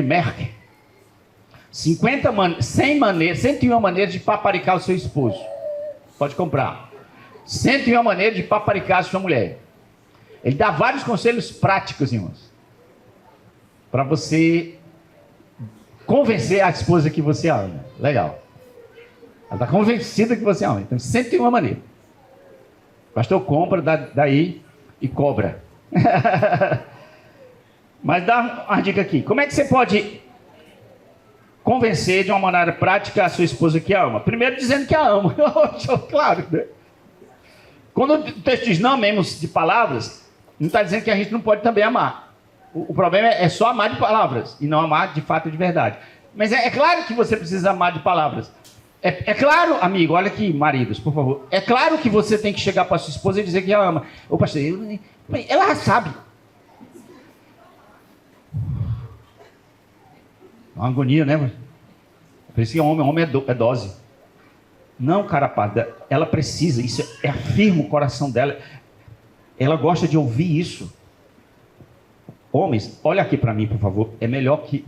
Merck. 101 maneiras de paparicar o seu esposo. Pode comprar. 101 maneiras de paparicar a sua mulher. Ele dá vários conselhos práticos, irmãos, para você convencer a esposa que você ama. Legal. Ela está convencida que você ama. Então, 101 maneiras. O pastor compra daí e cobra. Mas dá uma dica aqui. Como é que você pode convencer de uma maneira prática a sua esposa que a ama? Primeiro dizendo que a ama. Claro, né? Quando o texto diz não amemos de palavras, não está dizendo que a gente não pode também amar. O problema é só amar de palavras e não amar de fato e de verdade. Mas é claro que você precisa amar de palavras. É claro, amigo, olha aqui, maridos, por favor. É claro que você tem que chegar para sua esposa e dizer que ela ama. Ô pastor, ela já sabe. Uma agonia, né? Por isso que homem é dose. Não, carapada, ela precisa, isso afirma o coração dela. Ela gosta de ouvir isso. Homens, olha aqui para mim, por favor. É melhor que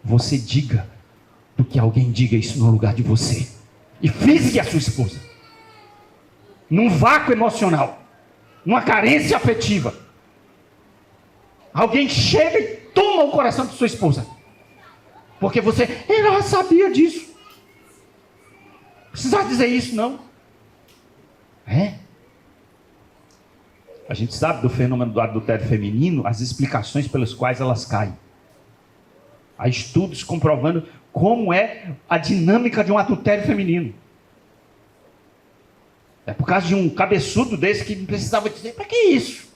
você diga do que alguém diga isso no lugar de você. E fisgue a sua esposa. Num vácuo emocional. Numa carência afetiva. Alguém chega e toma o coração de sua esposa. Porque ela sabia disso. Não precisava dizer isso, não. A gente sabe do fenômeno do adultério feminino, as explicações pelas quais elas caem. Há estudos comprovando como é a dinâmica de um adultério feminino. É por causa de um cabeçudo desse que precisava dizer, para que isso?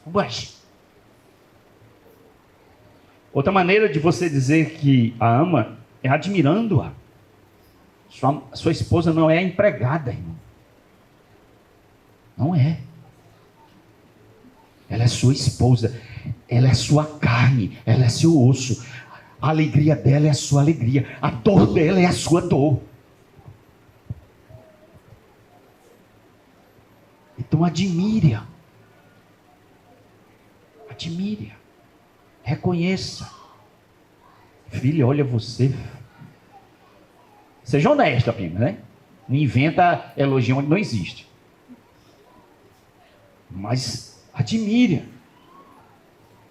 Outra maneira de você dizer que a ama é admirando-a. Sua esposa não é a empregada, irmão. Não é. Ela é sua esposa. Ela é sua carne. Ela é seu osso. A alegria dela é a sua alegria. A dor dela é a sua dor. Então admire-a. Admire-a. Reconheça. Filha, olha você. Seja honesta, prima, né? Não inventa elogio onde não existe. Mas admire.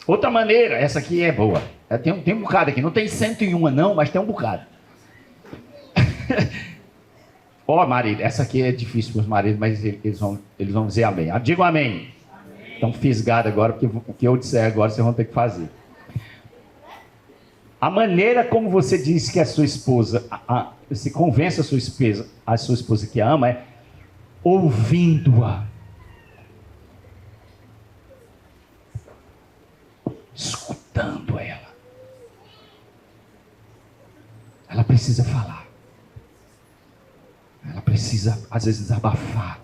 Outra maneira, essa aqui é boa. Tem um bocado aqui. Não tem 101 não, mas tem um bocado. Ó, marido, essa aqui é difícil para os maridos, mas eles vão dizer amém. Digo amém. Estão fisgados agora, porque o que eu disser agora vocês vão ter que fazer. A maneira como você diz que a sua esposa, se convence a sua esposa que a ama, é ouvindo-a. Escutando ela. Ela precisa falar. Ela precisa, às vezes, desabafar.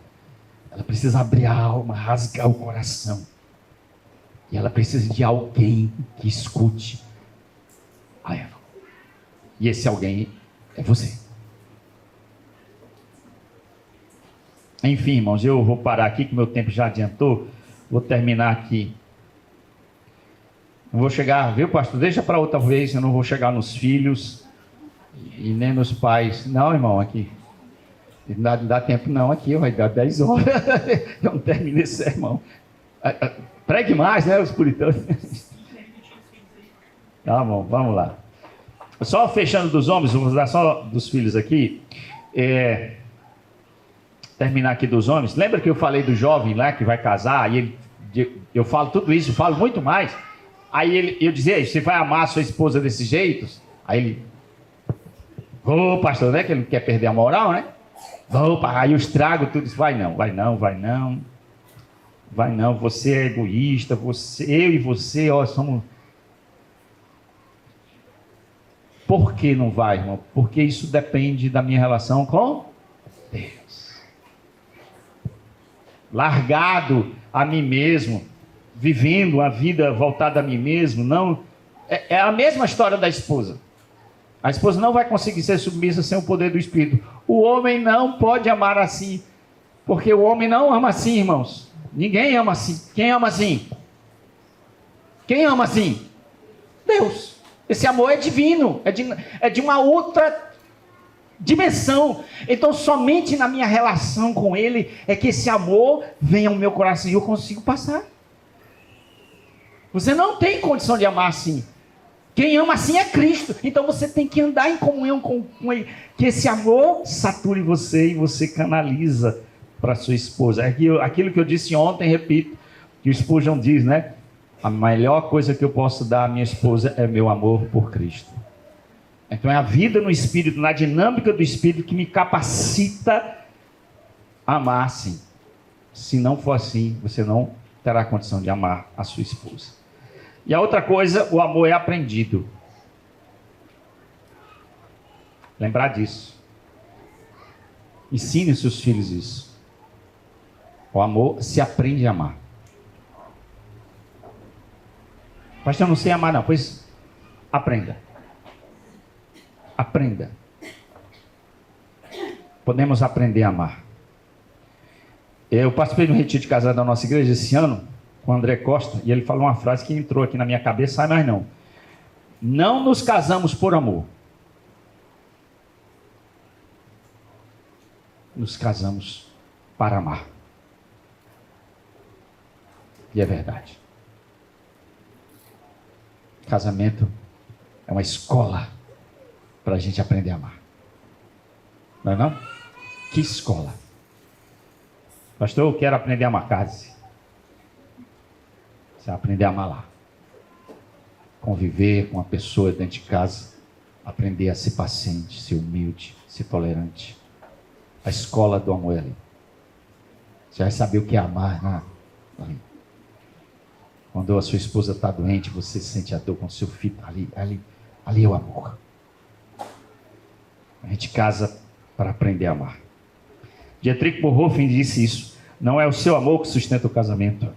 Ela precisa abrir a alma, rasgar o coração. E ela precisa de alguém que escute a ela. E esse alguém é você. Enfim, irmãos, eu vou parar aqui, que meu tempo já adiantou. Vou terminar aqui. Não vou chegar, viu, pastor? Deixa para outra vez, eu não vou chegar nos filhos e nem nos pais. Não, irmão, aqui. Não dá tempo não, aqui vai dar 10 horas. Eu não termino esse sermão. Pregue mais, né, os puritanos. Tá bom, vamos lá. Só fechando dos homens, vou dar só dos filhos aqui. Terminar aqui dos homens. Lembra que eu falei do jovem lá que vai casar? E eu falo tudo isso, eu falo muito mais. Aí eu dizia, você vai amar a sua esposa desse jeito? Aí ele, pastor, né? Que ele não quer perder a moral, né? Aí eu estrago tudo isso. Vai não, você é egoísta, eu e você, somos... Por que não vai, irmão? Porque isso depende da minha relação com Deus. Largado a mim mesmo, vivendo a vida voltada a mim mesmo, não... É a mesma história da esposa. A esposa não vai conseguir ser submissa sem o poder do Espírito. O homem não pode amar assim, porque o homem não ama assim, irmãos. Ninguém ama assim. Quem ama assim? Quem ama assim? Deus. Esse amor é divino, é de uma outra dimensão. Então somente na minha relação com Ele é que esse amor vem ao meu coração e eu consigo passar. Você não tem condição de amar assim. Quem ama assim é Cristo. Então você tem que andar em comunhão com Ele. Que esse amor sature você e você canaliza para sua esposa. Aquilo que eu disse ontem, repito, que o Spurgeon diz, né? A melhor coisa que eu posso dar à minha esposa é meu amor por Cristo. Então é a vida no Espírito, na dinâmica do Espírito, que me capacita a amar assim. Se não for assim, você não terá condição de amar a sua esposa. E a outra coisa, o amor é aprendido. Lembrar disso. Ensine seus filhos isso. O amor se aprende a amar. Pastor, eu não sei amar não. Pois aprenda. Aprenda. Podemos aprender a amar. Eu participei de um retiro de casado da nossa igreja esse ano, com o André Costa, e ele falou uma frase que entrou aqui na minha cabeça, sai mais não. Não nos casamos por amor. Nos casamos para amar. E é verdade. Casamento é uma escola para a gente aprender a amar. Não é não? Que escola. Pastor, eu quero aprender a amar. Case. Você vai aprender a amar lá. Conviver com uma pessoa dentro de casa. Aprender a ser paciente, ser humilde, ser tolerante. A escola do amor é ali. Você vai saber o que é amar, né? Ali. Quando a sua esposa está doente, você sente a dor com o seu filho. Ali é o amor. A gente casa para aprender a amar. Dietrich Bonhoeffer disse isso. Não é o seu amor que sustenta o casamento,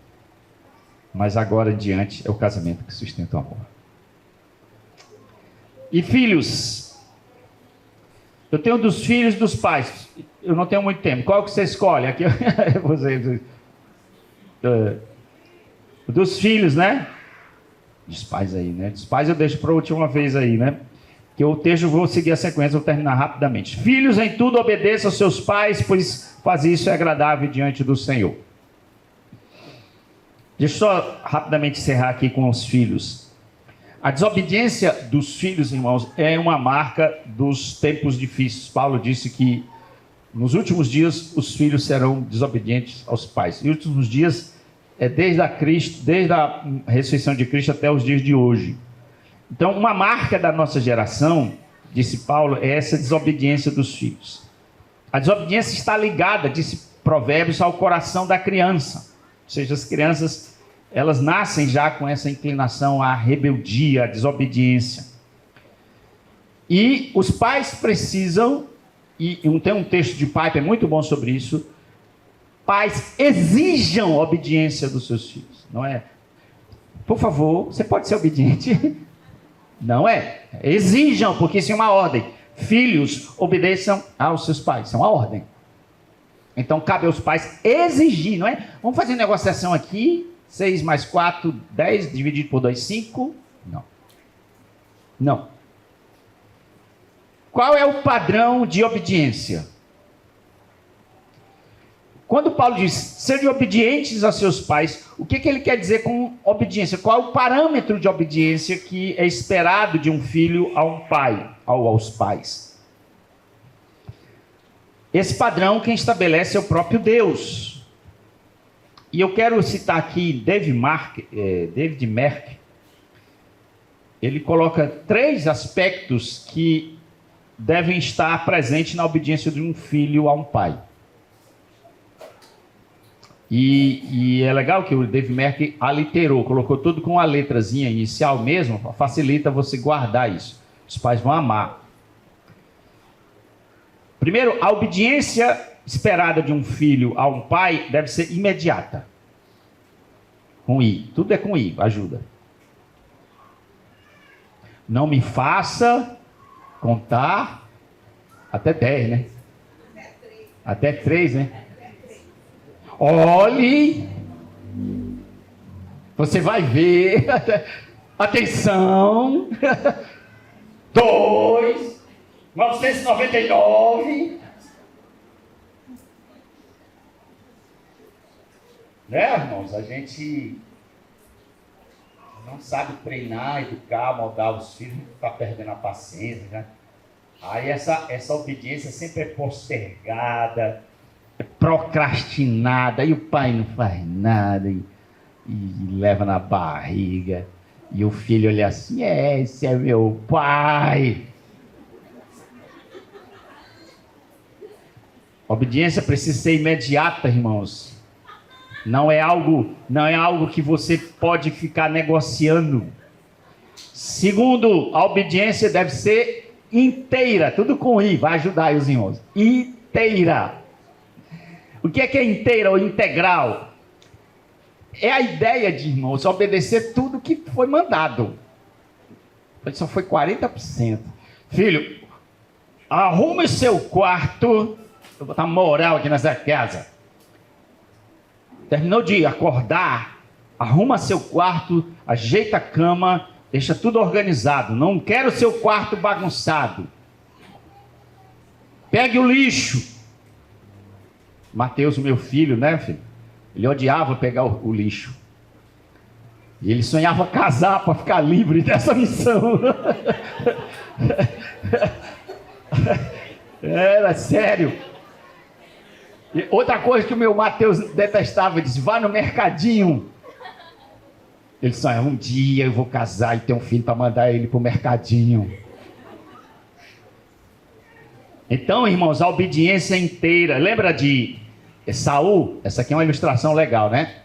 mas agora em diante é o casamento que sustenta o amor. E filhos, eu tenho dos filhos dos pais. Eu não tenho muito tempo. Qual que você escolhe? Aqui, dos filhos, né? Dos pais aí, né? Dos pais eu deixo para a última vez aí, né? Que o texto, vou seguir a sequência, vou terminar rapidamente. Filhos, em tudo obedeçam aos seus pais, pois fazer isso é agradável diante do Senhor. Deixa eu só rapidamente encerrar aqui com os filhos. A desobediência dos filhos, irmãos, é uma marca dos tempos difíceis. Paulo disse que nos últimos dias os filhos serão desobedientes aos pais. E os últimos dias é desde a ressurreição de Cristo até os dias de hoje. Então, uma marca da nossa geração, disse Paulo, é essa desobediência dos filhos. A desobediência está ligada, disse Provérbios, ao coração da criança. Ou seja, as crianças, elas nascem já com essa inclinação à rebeldia, à desobediência. E os pais precisam, e tem um texto de Piper muito bom sobre isso, pais exijam a obediência dos seus filhos. Não é, por favor, você pode ser obediente? Não é. Exijam, porque isso é uma ordem. Filhos, obedeçam aos seus pais. Isso é uma ordem. Então, cabe aos pais exigir, não é? Vamos fazer negociação aqui. 6 mais 4, 10, dividido por 2, 5. Não. Não. Qual é o padrão de obediência? Quando Paulo diz, sejam obedientes a seus pais, o que ele quer dizer com obediência? Qual é o parâmetro de obediência que é esperado de um filho a um pai, aos pais? Esse padrão quem estabelece é o próprio Deus. E eu quero citar aqui David Merck. Ele coloca 3 aspectos que devem estar presentes na obediência de um filho a um pai. E é legal que o David Merck aliterou, colocou tudo com uma letrazinha inicial mesmo, facilita você guardar isso. Os pais vão amar. Primeiro, a obediência esperada de um filho a um pai deve ser imediata. Com I. Tudo é com I, ajuda. Não me faça contar até 10, né? Até 3, né? Olhe, você vai ver, atenção, 2, 999, né, irmãos? A gente não sabe treinar, educar, moldar os filhos, está perdendo a paciência, né? Aí essa obediência sempre é postergada, é procrastinada, e o pai não faz nada, e leva na barriga, e o filho olha assim, esse é meu pai. A obediência precisa ser imediata, irmãos. Não é algo que você pode ficar negociando. Segundo, a obediência deve ser inteira, tudo com I, vai ajudar aí os irmãos. Inteira. O que é inteira ou integral? É a ideia de, irmãos, obedecer tudo que foi mandado. Só foi 40%. Filho, arrume seu quarto. Eu vou botar moral aqui nessa casa. Terminou de acordar, arruma seu quarto, ajeita a cama, deixa tudo organizado. Não quero seu quarto bagunçado. Pegue o lixo. Mateus, meu filho, né, filho? Ele odiava pegar o lixo. E ele sonhava casar para ficar livre dessa missão. Era sério. E outra coisa que o meu Mateus detestava, ele disse, vá no mercadinho. Ele disse, um dia eu vou casar e ter um filho para mandar ele para o mercadinho. Então, irmãos, a obediência inteira. Lembra de Saul? Essa aqui é uma ilustração legal, né?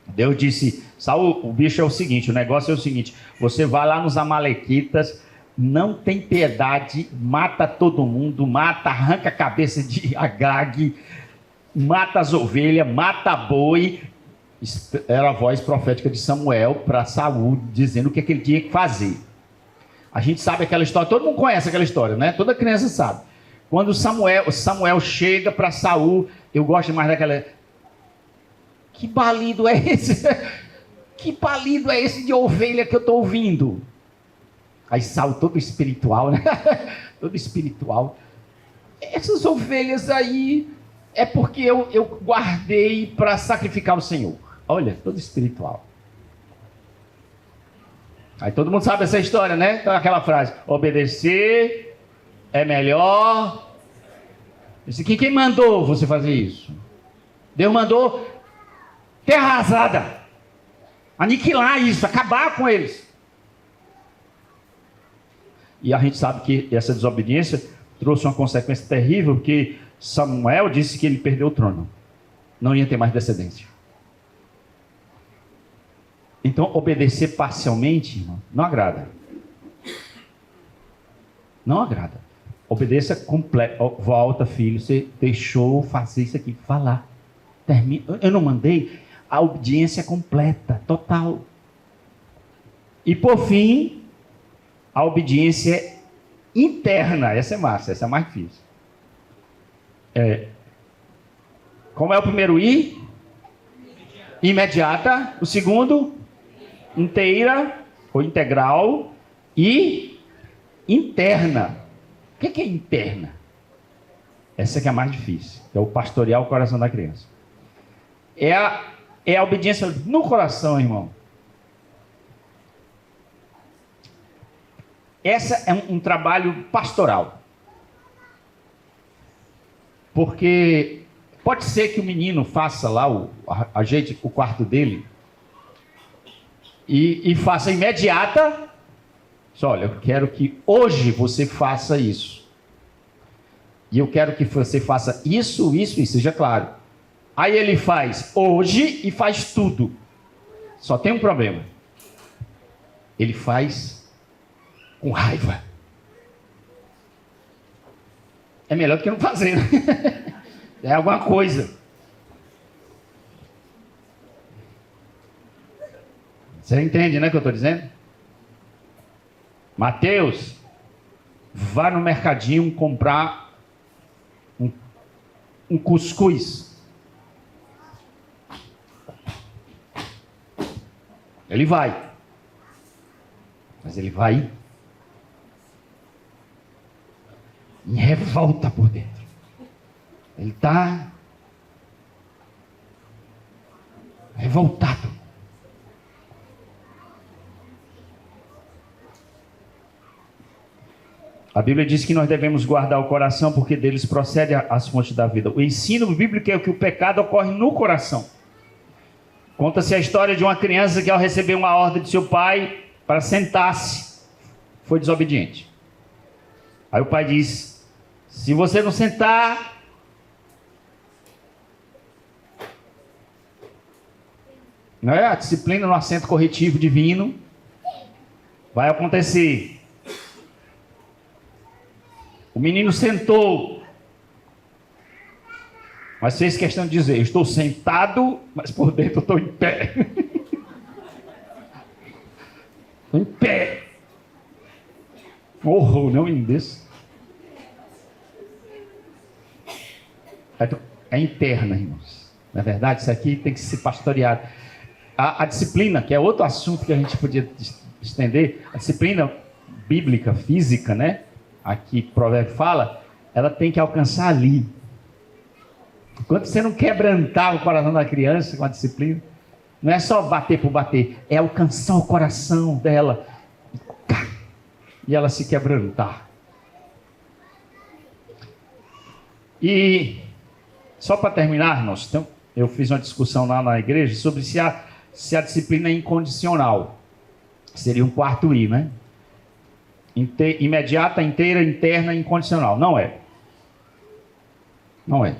Deus disse, Saul, o bicho é o seguinte, o negócio é o seguinte, você vai lá nos amalequitas, não tem piedade, mata todo mundo, arranca a cabeça de Agag, mata as ovelhas, mata boi. Era a voz profética de Samuel para Saul, dizendo o que ele tinha que fazer. A gente sabe aquela história, todo mundo conhece aquela história, né? Toda criança sabe. Quando Samuel chega para Saul, eu gosto mais daquela... Que balido é esse? Que balido é esse de ovelha que eu estou ouvindo? Aí Saul, todo espiritual, né? Todo espiritual. Essas ovelhas aí... é porque eu guardei para sacrificar o Senhor. Olha, todo espiritual. Aí todo mundo sabe essa história, né? Então aquela frase, obedecer é melhor. Quem mandou você fazer isso? Deus mandou terra arrasada. Aniquilar isso, acabar com eles. E a gente sabe que essa desobediência trouxe uma consequência terrível, porque Samuel disse que ele perdeu o trono. Não ia ter mais descendência. Então, obedecer parcialmente, irmão, não agrada. Não agrada. Obedeça completo. Volta, filho, você deixou fazer isso aqui. Vá lá. Termina. Eu não mandei. A obediência é completa, total. E por fim, a obediência interna. Essa é massa, essa é mais difícil. Como é o primeiro I? Imediata. O segundo? Inteira ou integral. E interna. O que é interna? Essa que é a mais difícil. É o pastorear o coração da criança. É a obediência no coração, irmão. Essa é um trabalho pastoral. Porque pode ser que o menino faça lá, ajeite o quarto dele e faça imediata. Só, olha, eu quero que hoje você faça isso. E eu quero que você faça isso, seja claro. Aí ele faz hoje e faz tudo. Só tem um problema. Ele faz com raiva. É melhor do que não fazer, né? É alguma coisa. Você entende, né, o que eu estou dizendo? Mateus, vá no mercadinho comprar um cuscuz. Ele vai. Mas ele vai em revolta por dentro. Ele está revoltado. Bíblia diz que nós devemos guardar o coração porque deles procede as fontes da vida. O ensino bíblico é que o pecado ocorre no coração. Conta-se a história de uma criança que, ao receber uma ordem de seu pai para sentar-se, foi desobediente. Aí o pai diz: se você não sentar, não é? A disciplina no assento corretivo divino vai acontecer. O menino sentou, mas fez questão de dizer: eu estou sentado, mas por dentro eu estou em pé. Estou em pé. Oh, não me desse. É interna, irmãos. Na verdade, isso aqui tem que ser pastoreado. A disciplina, que é outro assunto que a gente podia estender, a disciplina bíblica, física, né? Aqui o provérbio fala, ela tem que alcançar ali. Quando você não quebrantar o coração da criança com a disciplina, não é só bater por bater, é alcançar o coração dela e ela se quebrantar. E só para terminar, irmãos, então, eu fiz uma discussão lá na igreja sobre se a disciplina é incondicional. Seria um quarto I, né? Imediata, inteira, interna e incondicional. Não é. Não é.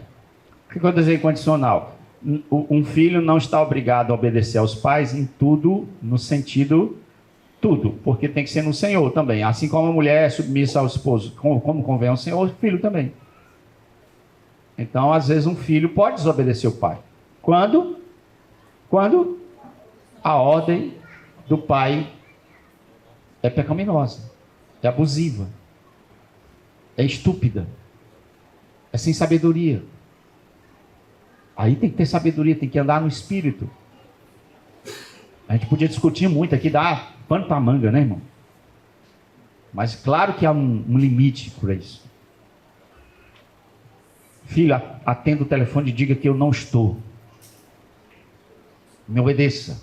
O que eu dizer incondicional? Um filho não está obrigado a obedecer aos pais em tudo, no sentido tudo, porque tem que ser no Senhor também. Assim como a mulher é submissa ao esposo, como convém ao Senhor, o filho também. Então, às vezes, um filho pode desobedecer o pai. Quando? Quando a ordem do pai é pecaminosa, é abusiva, é estúpida, é sem sabedoria. Aí tem que ter sabedoria, tem que andar no espírito. A gente podia discutir muito aqui, dar pano para manga, né, irmão? Mas claro que há um limite para isso. Filho, atenda o telefone e diga que eu não estou. Me obedeça.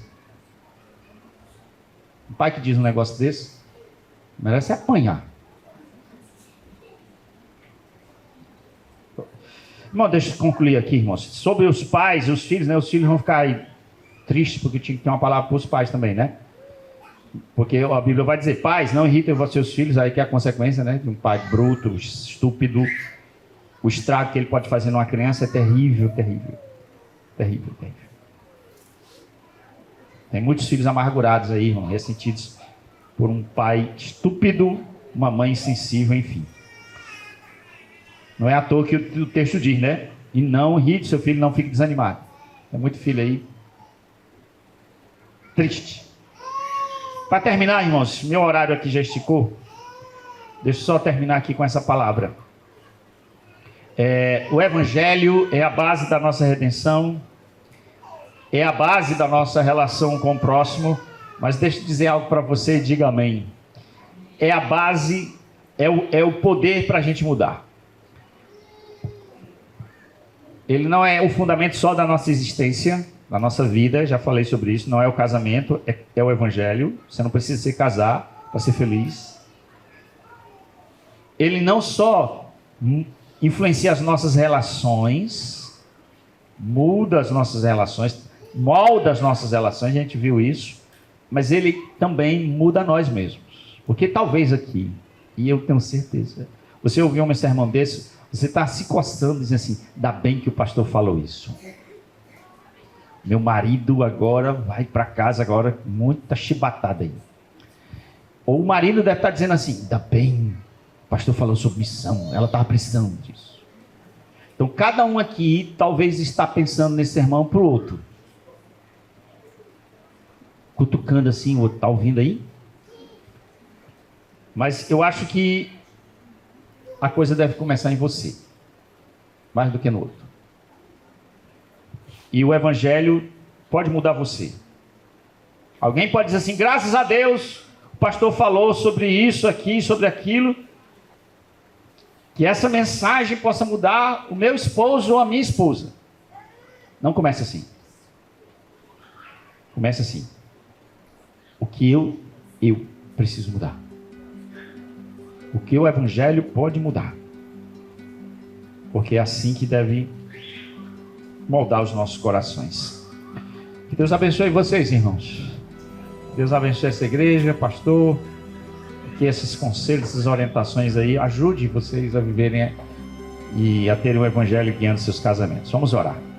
Um pai que diz um negócio desse, merece apanhar. Irmão, deixa eu concluir aqui, irmãos. Sobre os pais e os filhos, né? Os filhos vão ficar aí tristes, porque tinha que ter uma palavra para os pais também, né? Porque a Bíblia vai dizer: pais, não irritem os seus filhos, aí que é a consequência, né? De um pai bruto, estúpido. O estrago que ele pode fazer numa criança é terrível, terrível. Terrível, terrível. Tem muitos filhos amargurados aí, irmão, ressentidos por um pai estúpido, uma mãe insensível, enfim. Não é à toa que o texto diz, né? E não irrite seu filho, não fique desanimado. Tem muito filho aí triste. Para terminar, irmãos, meu horário aqui já esticou. Deixa eu só terminar aqui com essa palavra. O Evangelho é a base da nossa redenção, é a base da nossa relação com o próximo, mas deixa eu dizer algo para você e diga amém. É a base, é o poder para a gente mudar. Ele não é o fundamento só da nossa existência, da nossa vida, já falei sobre isso, não é o casamento, é o Evangelho. Você não precisa se casar para ser feliz. Ele não só influencia as nossas relações, muda as nossas relações, molda as nossas relações, a gente viu isso, mas ele também muda nós mesmos. Porque talvez aqui, e eu tenho certeza, você ouviu um sermão desse, você está se coçando, dizendo assim: ainda bem que o pastor falou isso. Meu marido agora vai para casa, agora muita chibatada aí. Ou o marido deve estar dizendo assim: ainda bem, o pastor falou sobre missão, ela estava precisando disso. Então cada um aqui talvez está pensando nesse sermão para o outro. Cutucando assim, o outro está ouvindo aí? Mas eu acho que a coisa deve começar em você, mais do que no outro. E o Evangelho pode mudar você. Alguém pode dizer assim: graças a Deus, o pastor falou sobre isso aqui, sobre aquilo. Que essa mensagem possa mudar o meu esposo ou a minha esposa. Não comece assim. Comece assim. O que eu preciso mudar. Porque o Evangelho pode mudar. Porque é assim que deve moldar os nossos corações. Que Deus abençoe vocês, irmãos. Deus abençoe essa igreja, pastor. Que esses conselhos, essas orientações aí ajude vocês a viverem e a terem o Evangelho guiando seus casamentos. Vamos orar.